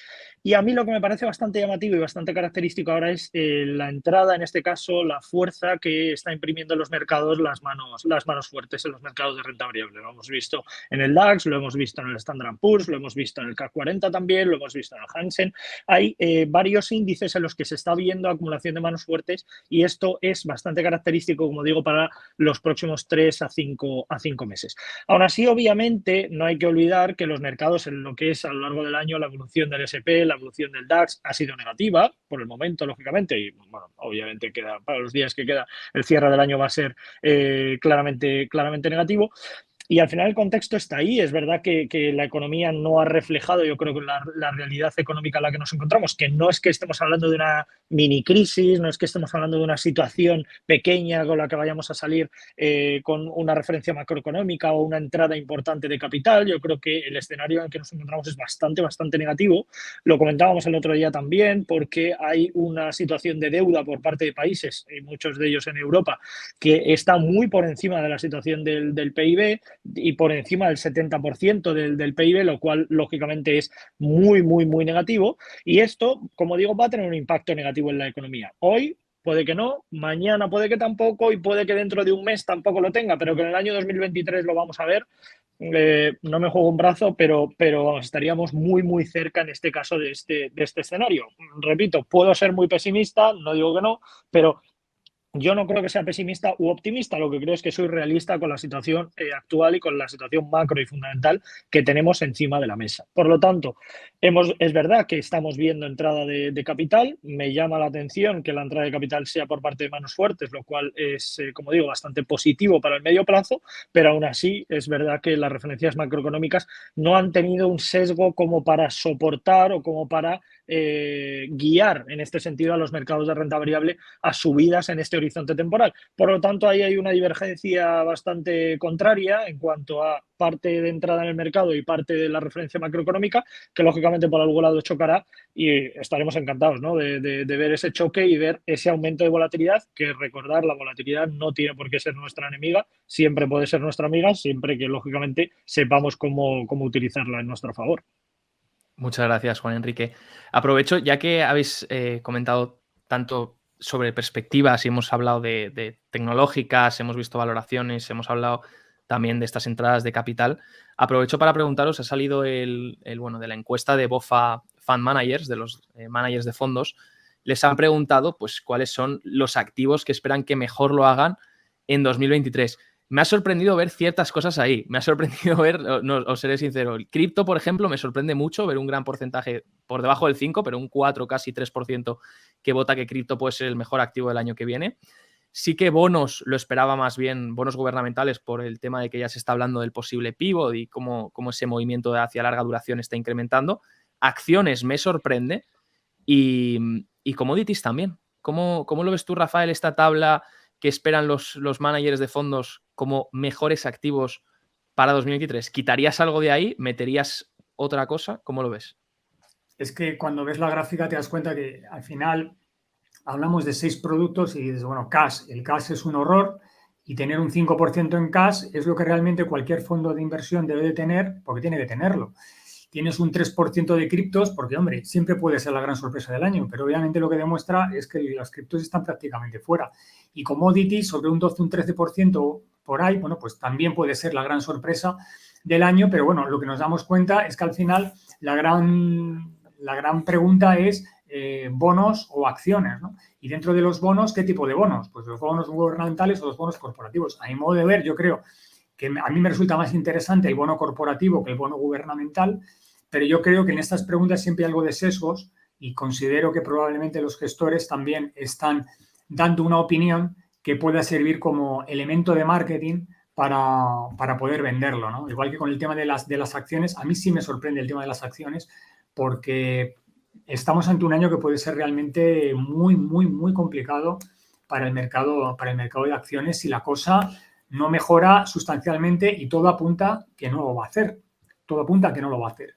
Y a mí lo que me parece bastante llamativo y bastante característico ahora es la entrada, en este caso, la fuerza que está imprimiendo en los mercados las manos fuertes en los mercados de renta variable. Lo hemos visto en el DAX, lo hemos visto en el Standard & Poor's, lo hemos visto en el CAC 40 también, lo hemos visto en el Hansen. Hay varios índices en los que se está viendo acumulación de manos fuertes, y esto es bastante característico, como digo, para los próximos 3 a 5 meses. Aún así, obviamente, no hay que olvidar que los mercados, en lo que es a lo largo del año, la evolución del S&P, la evolución del DAX ha sido negativa por el momento, lógicamente, y bueno, obviamente queda para los días que queda, el cierre del año va a ser claramente negativo. Y al final el contexto está ahí. Es verdad que la economía no ha reflejado, yo creo, que la realidad económica en la que nos encontramos, que no es que estemos hablando de una mini crisis, no es que estemos hablando de una situación pequeña con la que vayamos a salir con una referencia macroeconómica o una entrada importante de capital. Yo creo que el escenario en el que nos encontramos es bastante negativo. Lo comentábamos el otro día también, porque hay una situación de deuda por parte de países, y muchos de ellos en Europa, que está muy por encima de la situación del PIB, y por encima del 70% del PIB, lo cual lógicamente es muy negativo, y esto, como digo, va a tener un impacto negativo en la economía. Hoy puede que no, mañana puede que tampoco, y puede que dentro de un mes tampoco lo tenga, pero que en el año 2023 lo vamos a ver. No me juego un brazo, pero vamos, estaríamos muy cerca en este caso de este escenario. Repito, puedo ser muy pesimista, no digo que no, pero yo no creo que sea pesimista u optimista. Lo que creo es que soy realista con la situación actual y con la situación macro y fundamental que tenemos encima de la mesa. Por lo tanto, es verdad que estamos viendo entrada de capital. Me llama la atención que la entrada de capital sea por parte de manos fuertes, lo cual es, como digo, bastante positivo para el medio plazo, pero aún así es verdad que las referencias macroeconómicas no han tenido un sesgo como para soportar o como para guiar en este sentido a los mercados de renta variable a subidas en este horizonte temporal. Por lo tanto, ahí hay una divergencia bastante contraria en cuanto a parte de entrada en el mercado y parte de la referencia macroeconómica, que lógicamente por algún lado chocará, y estaremos encantados, ¿no?, de ver ese choque y ver ese aumento de volatilidad, que recordar, la volatilidad no tiene por qué ser nuestra enemiga, siempre puede ser nuestra amiga, siempre que lógicamente sepamos cómo utilizarla en nuestro favor. Muchas gracias, Juan Enrique. Aprovecho, ya que habéis comentado tanto sobre perspectivas y hemos hablado de tecnológicas, hemos visto valoraciones, hemos hablado también de estas entradas de capital, aprovecho para preguntaros, ha salido de la encuesta de BofA Fund Managers, de los managers de fondos, les han preguntado pues cuáles son los activos que esperan que mejor lo hagan en 2023. Me ha sorprendido ver ciertas cosas ahí. Me ha sorprendido ver, os seré sincero, el cripto, por ejemplo, me sorprende mucho ver un gran porcentaje por debajo del 5, pero un 4, casi 3% que vota que cripto puede ser el mejor activo del año que viene. Sí que bonos lo esperaba más bien, bonos gubernamentales, por el tema de que ya se está hablando del posible pivot y cómo ese movimiento hacia larga duración está incrementando. Acciones me sorprende y commodities también. ¿Cómo lo ves tú, Rafael, esta tabla que esperan los managers de fondos como mejores activos para 2023? ¿Quitarías algo de ahí? ¿Meterías otra cosa? ¿Cómo lo ves? Es que cuando ves la gráfica te das cuenta que al final hablamos de 6 productos y dices, bueno, cash. El cash es un horror, y tener un 5% en cash es lo que realmente cualquier fondo de inversión debe de tener, porque tiene que tenerlo. Tienes un 3% de criptos, porque, hombre, siempre puede ser la gran sorpresa del año, pero obviamente lo que demuestra es que las criptos están prácticamente fuera. Y commodities, sobre un 12, un 13% por ahí, bueno, pues también puede ser la gran sorpresa del año, pero bueno, lo que nos damos cuenta es que al final la gran pregunta es bonos o acciones, ¿no? Y dentro de los bonos, ¿qué tipo de bonos? Pues los bonos gubernamentales o los bonos corporativos. A mi modo de ver, yo creo que a mí me resulta más interesante el bono corporativo que el bono gubernamental, pero yo creo que en estas preguntas siempre hay algo de sesgos y considero que probablemente los gestores también están dando una opinión que pueda servir como elemento de marketing para poder venderlo, ¿no? Igual que con el tema de las acciones, a mí sí me sorprende el tema de las acciones porque estamos ante un año que puede ser realmente muy, muy, muy complicado para el mercado de acciones si la cosa no mejora sustancialmente y todo apunta que no lo va a hacer. Todo apunta a que no lo va a hacer.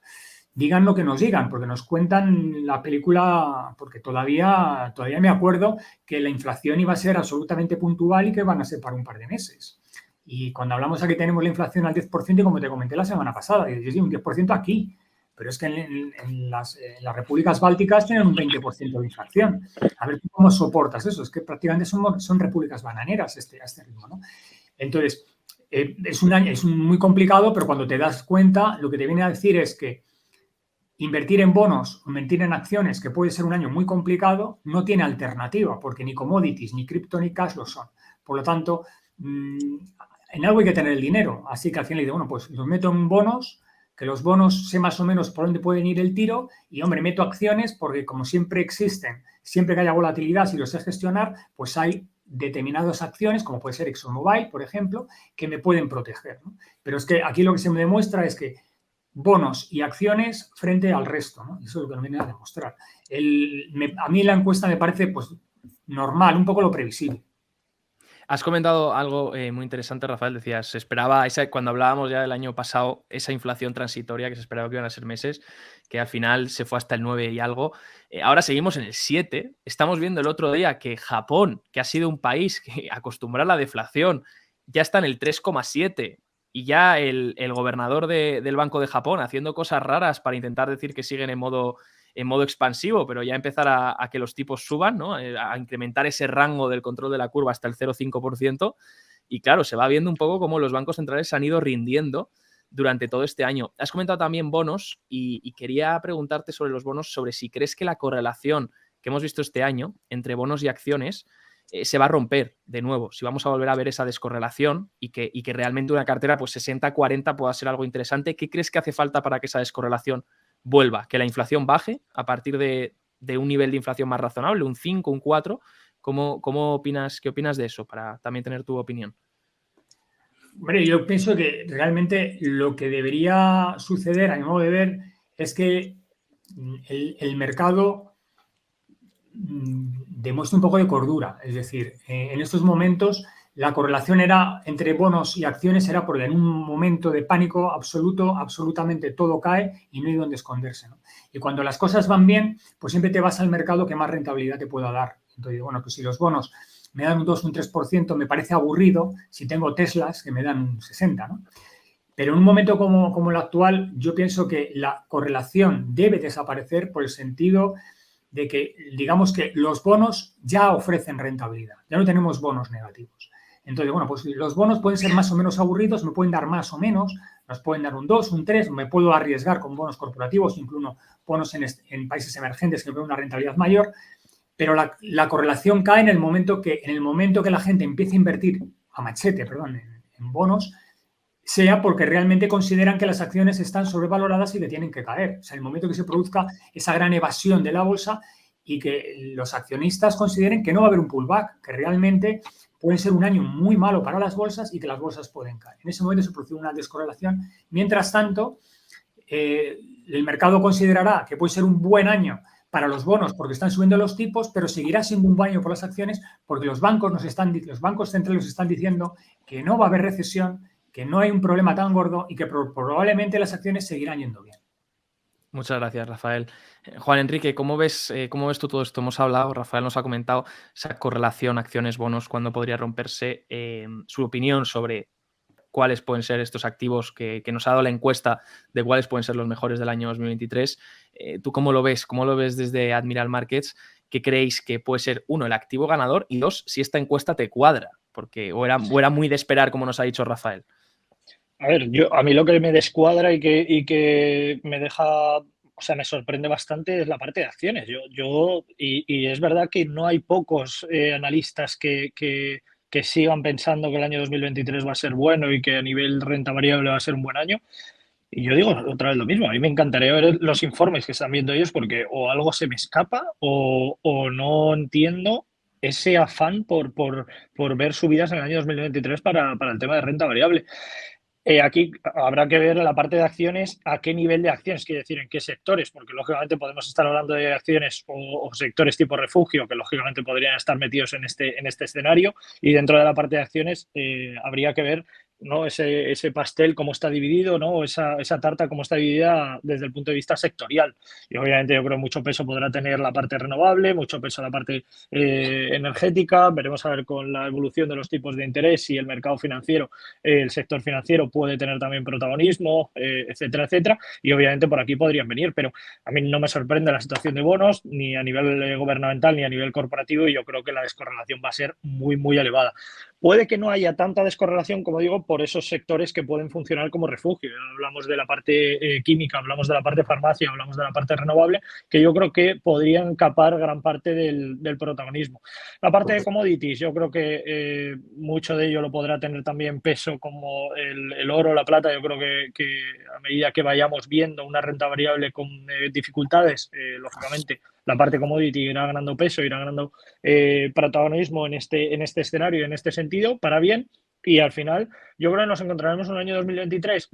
Digan lo que nos digan, porque nos cuentan la película, porque todavía me acuerdo que la inflación iba a ser absolutamente puntual y que van a ser para un par de meses. Y cuando hablamos aquí tenemos la inflación al 10%, y como te comenté la semana pasada, y sí, un 10% aquí, pero es que en las repúblicas bálticas tienen un 20% de inflación. A ver cómo soportas eso, es que prácticamente son repúblicas bananeras a este ritmo, ¿no? Entonces, es muy complicado, pero cuando te das cuenta, lo que te viene a decir es que invertir en bonos o invertir en acciones, que puede ser un año muy complicado, no tiene alternativa, porque ni commodities, ni cripto, ni cash lo son. Por lo tanto, en algo hay que tener el dinero. Así que al final le digo, bueno, pues los meto en bonos, que los bonos sé más o menos por dónde pueden ir el tiro, y hombre, meto acciones porque como siempre existen, siempre que haya volatilidad, si lo sé gestionar, pues hay determinadas acciones, como puede ser ExxonMobil, por ejemplo, que me pueden proteger, ¿no? Pero es que aquí lo que se me demuestra es que bonos y acciones frente al resto, ¿no? Eso es lo que nos viene a demostrar. A mí la encuesta me parece pues normal, un poco lo previsible. Has comentado algo muy interesante, Rafael. Decías, se esperaba, cuando hablábamos ya del año pasado, esa inflación transitoria que se esperaba que iban a ser meses, que al final se fue hasta el 9 y algo. Ahora seguimos en el 7. Estamos viendo el otro día que Japón, que ha sido un país que acostumbra a la deflación, ya está en el 3,7. Y ya el gobernador del Banco de Japón haciendo cosas raras para intentar decir que siguen en modo expansivo, pero ya empezar a que los tipos suban, ¿no? A incrementar ese rango del control de la curva hasta el 0,5%. Y claro, se va viendo un poco cómo los bancos centrales se han ido rindiendo durante todo este año. Has comentado también bonos y quería preguntarte sobre los bonos, sobre si crees que la correlación que hemos visto este año entre bonos y acciones se va a romper de nuevo, si vamos a volver a ver esa descorrelación y que realmente una cartera pues 60-40 pueda ser algo interesante. ¿Qué crees que hace falta para que esa descorrelación vuelva? ¿Que la inflación baje a partir de un nivel de inflación más razonable, un 5, un 4? ¿Cómo opinas? ¿Qué opinas de eso? Para también tener tu opinión. Hombre, yo pienso que realmente lo que debería suceder, a mi modo de ver, es que el mercado demuestre un poco de cordura. Es decir, en estos momentos la correlación era entre bonos y acciones era porque en un momento de pánico absoluto, absolutamente todo cae y no hay donde esconderse, ¿no? Y cuando las cosas van bien, pues siempre te vas al mercado que más rentabilidad te pueda dar. Entonces, bueno, pues si los bonos me dan un 2, un 3%, me parece aburrido si tengo Teslas que me dan un 60%, ¿no? Pero en un momento como el actual, yo pienso que la correlación debe desaparecer por el sentido de que, digamos que los bonos ya ofrecen rentabilidad, ya no tenemos bonos negativos. Entonces, bueno, pues los bonos pueden ser más o menos aburridos, me pueden dar más o menos, nos pueden dar un 2, un 3, me puedo arriesgar con bonos corporativos, incluso bonos en países emergentes que me dan una rentabilidad mayor, pero la correlación cae en el momento que la gente empiece a invertir a machete, en bonos, sea porque realmente consideran que las acciones están sobrevaloradas y que tienen que caer. O sea, el momento que se produzca esa gran evasión de la bolsa y que los accionistas consideren que no va a haber un pullback, que realmente puede ser un año muy malo para las bolsas y que las bolsas pueden caer. En ese momento se produce una descorrelación. Mientras tanto, el mercado considerará que puede ser un buen año para los bonos porque están subiendo los tipos, pero seguirá siendo un buen año por las acciones porque los bancos centrales nos están diciendo que no va a haber recesión, que no hay un problema tan gordo y que probablemente las acciones seguirán yendo bien. Muchas gracias, Rafael. Juan Enrique, ¿cómo ves tú todo esto? Hemos hablado, Rafael nos ha comentado esa correlación acciones-bonos, cuándo podría romperse, su opinión sobre cuáles pueden ser estos activos que nos ha dado la encuesta de cuáles pueden ser los mejores del año 2023. ¿Tú cómo lo ves? ¿Cómo lo ves desde Admiral Markets? ¿Qué creéis que puede ser, uno, el activo ganador y dos, si esta encuesta te cuadra? Porque o era muy de esperar, como nos ha dicho Rafael. A ver, a mí lo que me descuadra y que me deja o sea, me sorprende bastante es la parte de acciones. Y es verdad que no hay pocos analistas que sigan pensando que el año 2023 va a ser bueno y que a nivel renta variable va a ser un buen año. Y yo digo otra vez lo mismo, a mí me encantaría ver los informes que están viendo ellos porque o algo se me escapa o no entiendo ese afán por ver subidas en el año 2023 para el tema de renta variable. Aquí habrá que ver en la parte de acciones a qué nivel de acciones, quiere decir, en qué sectores, porque lógicamente podemos estar hablando de acciones o sectores tipo refugio, que lógicamente podrían estar metidos en este escenario, y dentro de la parte de acciones habría que ver, ¿no?, ese pastel cómo está dividido, ¿no?, o esa tarta cómo está dividida desde el punto de vista sectorial. Y obviamente yo creo que mucho peso podrá tener la parte renovable, mucho peso la parte energética. Veremos a ver con la evolución de los tipos de interés y el mercado financiero, el sector financiero puede tener también protagonismo, etcétera, etcétera. Y obviamente por aquí podrían venir, pero a mí no me sorprende la situación de bonos, ni a nivel gubernamental, ni a nivel corporativo, y yo creo que la descorrelación va a ser muy, muy elevada. Puede que no haya tanta descorrelación, como digo, por esos sectores que pueden funcionar como refugio. Hablamos de la parte química, hablamos de la parte farmacia, hablamos de la parte renovable, que yo creo que podrían capar gran parte del protagonismo. La parte de commodities, yo creo que mucho de ello lo podrá tener también peso, como el oro, la plata. Yo creo que a medida que vayamos viendo una renta variable con dificultades, lógicamente la parte commodity irá ganando peso, irá ganando protagonismo en este escenario, en este sentido, para bien. Y al final yo creo que nos encontraremos en un año 2023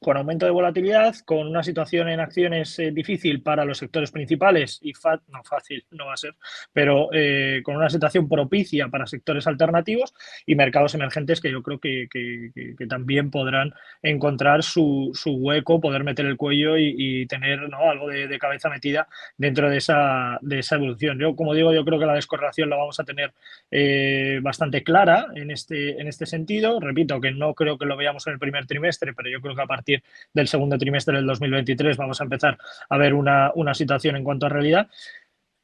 con aumento de volatilidad, con una situación en acciones difícil para los sectores principales y no fácil, no va a ser, pero con una situación propicia para sectores alternativos y mercados emergentes que yo creo que también podrán encontrar su hueco, poder meter el cuello y tener, ¿no?, algo de cabeza metida dentro de esa evolución. Yo, como digo, yo creo que la descorrelación la vamos a tener bastante clara en este sentido. Repito que no creo que lo veamos en el primer trimestre, pero yo creo que a partir del segundo trimestre del 2023 vamos a empezar a ver una situación en cuanto a realidad.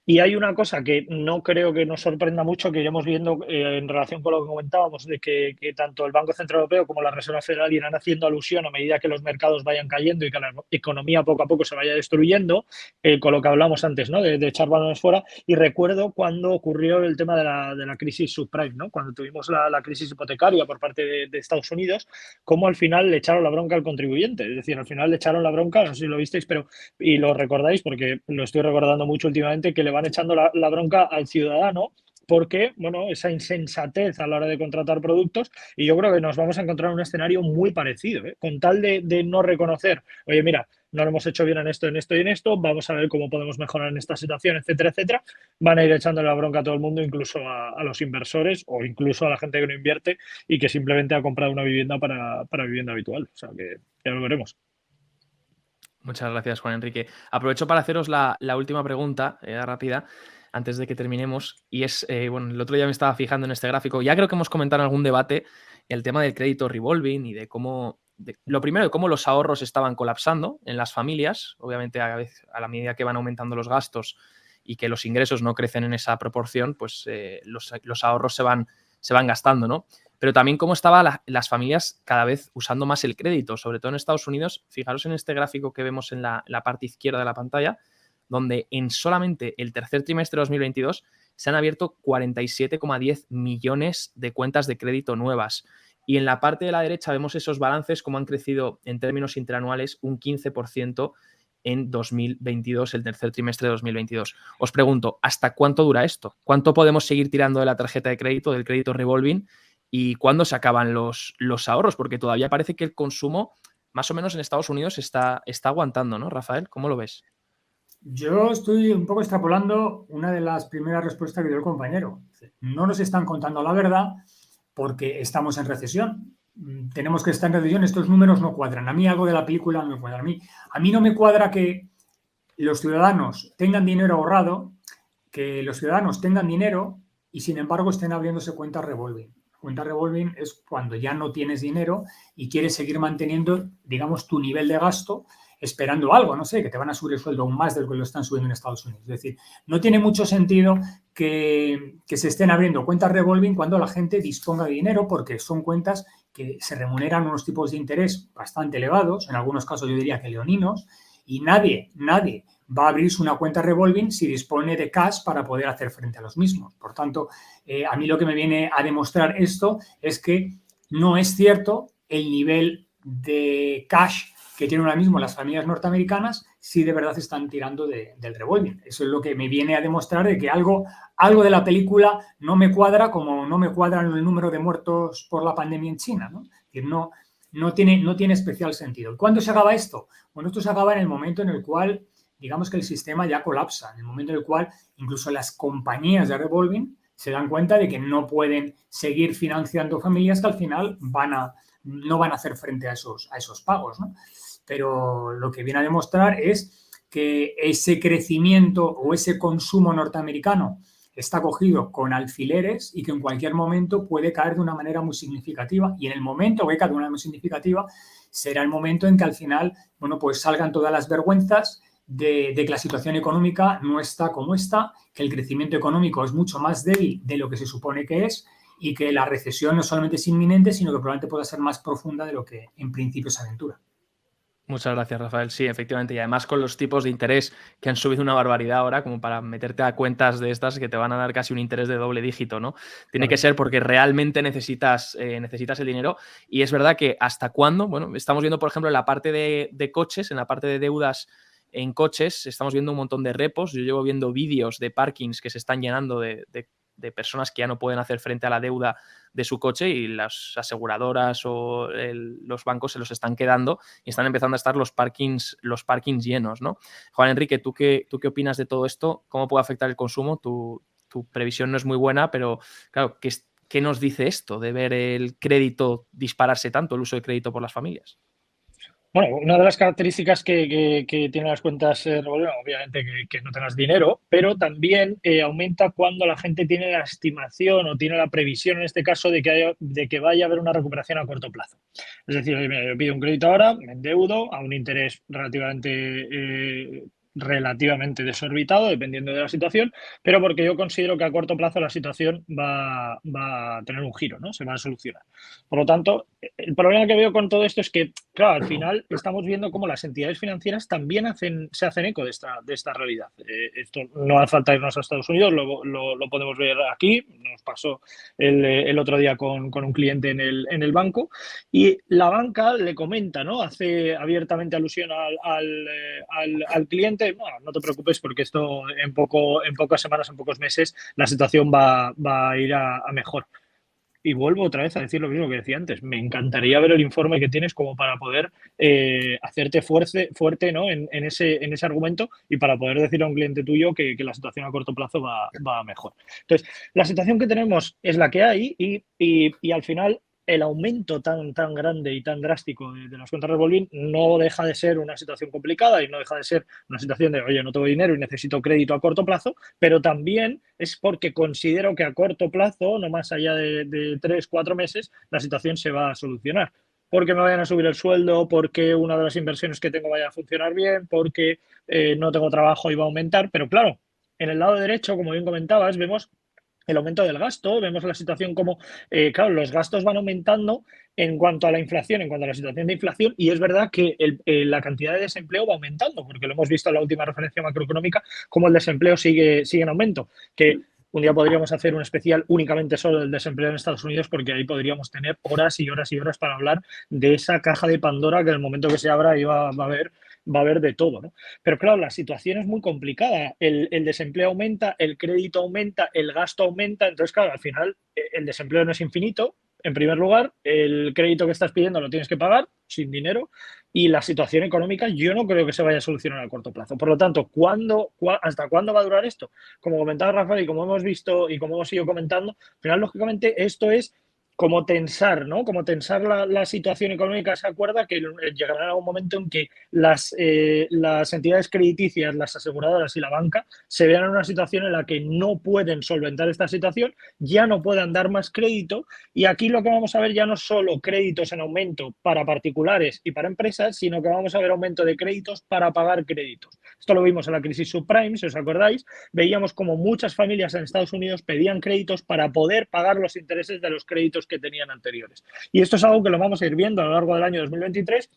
Y hay una cosa que no creo que nos sorprenda mucho, que iremos viendo en relación con lo que comentábamos, de que tanto el Banco Central Europeo como la Reserva Federal irán haciendo alusión a medida que los mercados vayan cayendo y que la economía poco a poco se vaya destruyendo, con lo que hablamos antes, ¿no?, de echar balones fuera. Y recuerdo cuando ocurrió el tema de la crisis subprime, ¿no?, cuando tuvimos la crisis hipotecaria por parte de Estados Unidos, cómo al final le echaron la bronca al contribuyente. Es decir, al final le echaron la bronca, no sé si lo visteis, y lo recordáis porque lo estoy recordando mucho últimamente, que le van echando la bronca al ciudadano porque, bueno, esa insensatez a la hora de contratar productos. Y yo creo que nos vamos a encontrar un escenario muy parecido, con tal de no reconocer, oye, mira, no lo hemos hecho bien en esto y en esto, vamos a ver cómo podemos mejorar en esta situación, etcétera, etcétera. Van a ir echando la bronca a todo el mundo, incluso a los inversores o incluso a la gente que no invierte y que simplemente ha comprado una vivienda para vivienda habitual. O sea que ya lo veremos. Muchas gracias, Juan Enrique. Aprovecho para haceros la última pregunta rápida antes de que terminemos. Y es, bueno, el otro día me estaba fijando en este gráfico. Ya creo que hemos comentado en algún debate el tema del crédito revolving y de cómo, lo primero, de cómo los ahorros estaban colapsando en las familias. Obviamente, a la medida que van aumentando los gastos y que los ingresos no crecen en esa proporción, pues los ahorros se van gastando, ¿no? Pero también cómo estaban las familias cada vez usando más el crédito, sobre todo en Estados Unidos. Fijaros en este gráfico que vemos en la parte izquierda de la pantalla, donde en solamente el tercer trimestre de 2022 se han abierto 47,10 millones de cuentas de crédito nuevas. Y en la parte de la derecha vemos esos balances, cómo han crecido en términos interanuales un 15% en 2022, el tercer trimestre de 2022. Os pregunto, ¿hasta cuánto dura esto? ¿Cuánto podemos seguir tirando de la tarjeta de crédito, del crédito revolving? ¿Y cuándo se acaban los ahorros? Porque todavía parece que el consumo, más o menos en Estados Unidos, está aguantando, ¿no, Rafael? ¿Cómo lo ves? Yo estoy un poco extrapolando una de las primeras respuestas que dio el compañero. No nos están contando la verdad porque estamos en recesión. Tenemos que estar en recesión, estos números no cuadran. A mí algo de la película no me cuadra. A mí no me cuadra que los ciudadanos tengan dinero ahorrado, que los ciudadanos tengan dinero y sin embargo estén abriéndose cuentas revolving. Cuenta revolving es cuando ya no tienes dinero y quieres seguir manteniendo, digamos, tu nivel de gasto esperando algo, no sé, que te van a subir el sueldo aún más de lo que lo están subiendo en Estados Unidos. Es decir, no tiene mucho sentido que se estén abriendo cuentas revolving cuando la gente disponga de dinero, porque son cuentas que se remuneran unos tipos de interés bastante elevados, en algunos casos yo diría que leoninos, y nadie va a abrirse una cuenta revolving si dispone de cash para poder hacer frente a los mismos. Por tanto, a mí lo que me viene a demostrar esto es que no es cierto el nivel de cash que tienen ahora mismo las familias norteamericanas si de verdad están tirando del revolving. Eso es lo que me viene a demostrar de que algo de la película no me cuadra, como no me cuadra el número de muertos por la pandemia en China, ¿no? Es decir, no tiene especial sentido. ¿Cuándo se acaba esto? Bueno, esto se acaba en el momento en el cual, digamos que el sistema ya colapsa, en el momento en el cual incluso las compañías de revolving se dan cuenta de que no pueden seguir financiando familias que al final no van a hacer frente a esos pagos, ¿no? Pero lo que viene a demostrar es que ese crecimiento o ese consumo norteamericano está cogido con alfileres y que en cualquier momento puede caer de una manera muy significativa, y en el momento que cae de una manera muy significativa será el momento en que al final, bueno, pues salgan todas las vergüenzas de que la situación económica no está como está, que el crecimiento económico es mucho más débil de lo que se supone que es, y que la recesión no solamente es inminente, sino que probablemente pueda ser más profunda de lo que en principio se aventura. Muchas gracias, Rafael. Sí, efectivamente. Y además con los tipos de interés que han subido una barbaridad ahora, como para meterte a cuentas de estas que te van a dar casi un interés de doble dígito, ¿no? Tiene que ser porque realmente necesitas el dinero. Y es verdad que hasta cuándo, bueno, estamos viendo, por ejemplo, en la parte de coches, en la parte de deudas en coches, estamos viendo un montón de repos. Yo llevo viendo vídeos de parkings que se están llenando de personas que ya no pueden hacer frente a la deuda de su coche, y las aseguradoras o los bancos se los están quedando y están empezando a estar los parkings llenos, ¿no? Juan Enrique, ¿tú qué opinas de todo esto? ¿Cómo puede afectar el consumo? Tu previsión no es muy buena, pero claro, ¿qué nos dice esto de ver el crédito dispararse tanto, el uso de crédito por las familias? Bueno, una de las características que tienen las cuentas revolving, obviamente que no tengas dinero, pero también aumenta cuando la gente tiene la estimación o tiene la previsión, en este caso, de que vaya a haber una recuperación a corto plazo. Es decir, oye, mira, yo pido un crédito ahora, me endeudo a un interés relativamente desorbitado, dependiendo de la situación, pero porque yo considero que a corto plazo la situación va a tener un giro, ¿no? Se va a solucionar. Por lo tanto, el problema que veo con todo esto es que, claro, al final estamos viendo cómo las entidades financieras también se hacen eco de esta realidad. Esto no hace falta irnos a Estados Unidos, lo podemos ver aquí. Nos pasó el otro día con un cliente en el banco, y la banca le comenta, ¿no? Hace abiertamente alusión al cliente. No te preocupes, porque esto en pocas semanas, en pocos meses, la situación va a ir a mejor. Y vuelvo otra vez a decir lo mismo que decía antes. Me encantaría ver el informe que tienes como para poder hacerte fuerte, ¿no? en ese argumento, y para poder decir a un cliente tuyo que la situación a corto plazo va a mejor. Entonces, la situación que tenemos es la que hay, y al final el aumento tan grande y tan drástico de las cuentas revolving no deja de ser una situación complicada, y no deja de ser una situación de, oye, no tengo dinero y necesito crédito a corto plazo, pero también es porque considero que a corto plazo, no más allá de 3-4 meses, la situación se va a solucionar. Porque me vayan a subir el sueldo, porque una de las inversiones que tengo vaya a funcionar bien, porque no tengo trabajo y va a aumentar. Pero claro, en el lado derecho, como bien comentabas, vemos el aumento del gasto, vemos la situación como, claro, los gastos van aumentando en cuanto a la inflación, en cuanto a la situación de inflación, y es verdad que la cantidad de desempleo va aumentando, porque lo hemos visto en la última referencia macroeconómica, como el desempleo sigue en aumento, que un día podríamos hacer un especial únicamente solo del desempleo en Estados Unidos, porque ahí podríamos tener horas y horas y horas para hablar de esa caja de Pandora que en el momento que se abra va a haber de todo, ¿no? Pero claro, la situación es muy complicada. El desempleo aumenta, el crédito aumenta, el gasto aumenta. Entonces, claro, al final el desempleo no es infinito. En primer lugar, el crédito que estás pidiendo lo tienes que pagar sin dinero, y la situación económica yo no creo que se vaya a solucionar a corto plazo. Por lo tanto, ¿hasta cuándo va a durar esto? Como comentaba Rafael, y como hemos visto y como hemos ido comentando, al final, lógicamente, esto es como tensar, ¿no? Como tensar la situación económica de esa cuerda, que llegará a un momento en que las entidades crediticias, las aseguradoras y la banca se vean en una situación en la que no pueden solventar esta situación, ya no puedan dar más crédito, y aquí lo que vamos a ver ya no solo créditos en aumento para particulares y para empresas, sino que vamos a ver aumento de créditos para pagar créditos. Esto lo vimos en la crisis subprime, si os acordáis. Veíamos como muchas familias en Estados Unidos pedían créditos para poder pagar los intereses de los créditos que tenían anteriores. Y esto es algo que lo vamos a ir viendo a lo largo del año 2023,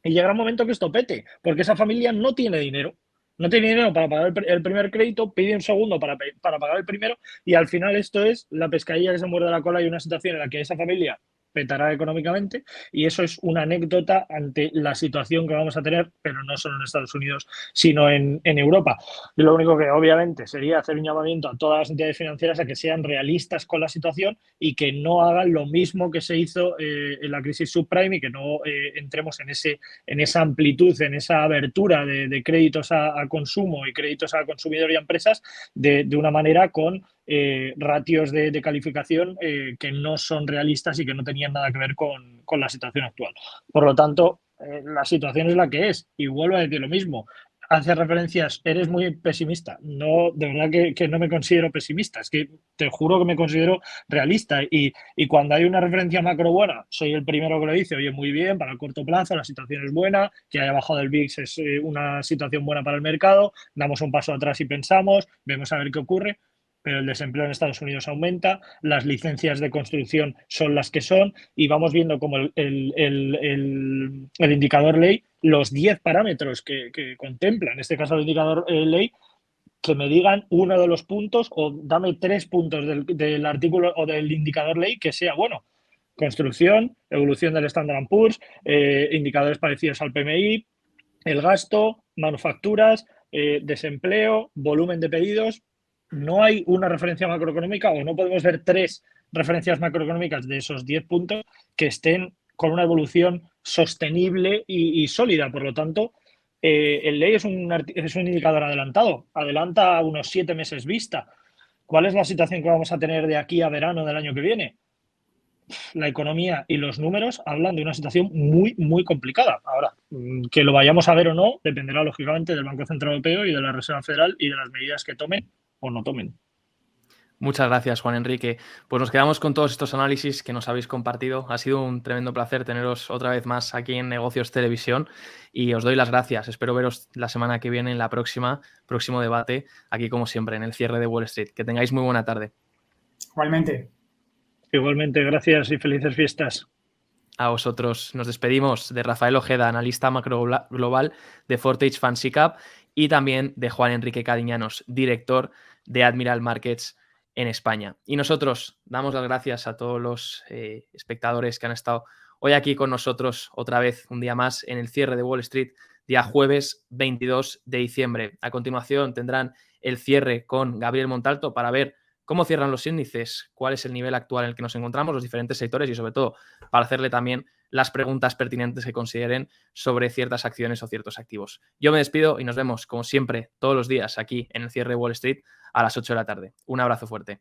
y llegará un momento que esto pete, porque esa familia no tiene dinero. No tiene dinero para pagar el primer crédito, pide un segundo para pagar el primero y al final esto es la pescadilla que se muerde la cola y una situación en la que esa familia petará económicamente y eso es una anécdota ante la situación que vamos a tener, pero no solo en Estados Unidos, sino en Europa. Y lo único que obviamente sería hacer un llamamiento a todas las entidades financieras a que sean realistas con la situación y que no hagan lo mismo que se hizo en la crisis subprime y que no entremos en esa amplitud, en esa abertura de créditos a consumo y créditos a consumidor y a empresas de una manera con ratios de calificación que no son realistas y que no tenían nada que ver con la situación actual. Por lo tanto, la situación es la que es. Y vuelvo a decir lo mismo. Hace referencias, eres muy pesimista. No, de verdad que no me considero pesimista. Es que te juro que me considero realista. Y cuando hay una referencia macro buena, soy el primero que lo dice. Oye, muy bien, para el corto plazo la situación es buena, que haya bajado el VIX es una situación buena para el mercado. Damos un paso atrás y pensamos, vemos a ver qué ocurre. Pero el desempleo en Estados Unidos aumenta, las licencias de construcción son las que son y vamos viendo como el indicador ley, los 10 parámetros que contempla, en este caso el indicador ley, que me digan uno de los puntos o dame 3 puntos del artículo o del indicador ley que sea bueno. Construcción, evolución del Standard & Poor's, indicadores parecidos al PMI, el gasto, manufacturas, desempleo, volumen de pedidos. No hay una referencia macroeconómica o no podemos ver 3 referencias macroeconómicas de esos 10 puntos que estén con una evolución sostenible y sólida. Por lo tanto, el ley es un indicador adelantado, adelanta a unos 7 meses vista. ¿Cuál es la situación que vamos a tener de aquí a verano del año que viene? La economía y los números hablan de una situación muy, muy complicada. Ahora, que lo vayamos a ver o no, dependerá lógicamente del Banco Central Europeo y de la Reserva Federal y de las medidas que tomen o no tomen. Muchas gracias, Juan Enrique. Pues nos quedamos con todos estos análisis que nos habéis compartido. Ha sido un tremendo placer teneros otra vez más aquí en Negocios Televisión y os doy las gracias. Espero veros la semana que viene en la próximo debate, aquí como siempre, en el cierre de Wall Street. Que tengáis muy buena tarde. Igualmente. Igualmente, gracias y felices fiestas. A vosotros. Nos despedimos de Rafael Ojeda, analista macro global de Fortage Fancy Cap, y también de Juan Enrique Cadiñanos, director de Admiral Markets en España. Y nosotros damos las gracias a todos los espectadores que han estado hoy aquí con nosotros otra vez, un día más, en el cierre de Wall Street, día jueves 22 de diciembre. A continuación tendrán el cierre con Gabriel Montalto para ver cómo cierran los índices, cuál es el nivel actual en el que nos encontramos, los diferentes sectores y sobre todo para hacerle también las preguntas pertinentes que consideren sobre ciertas acciones o ciertos activos. Yo me despido y nos vemos como siempre todos los días aquí en el cierre de Wall Street a las 8 de la tarde. Un abrazo fuerte.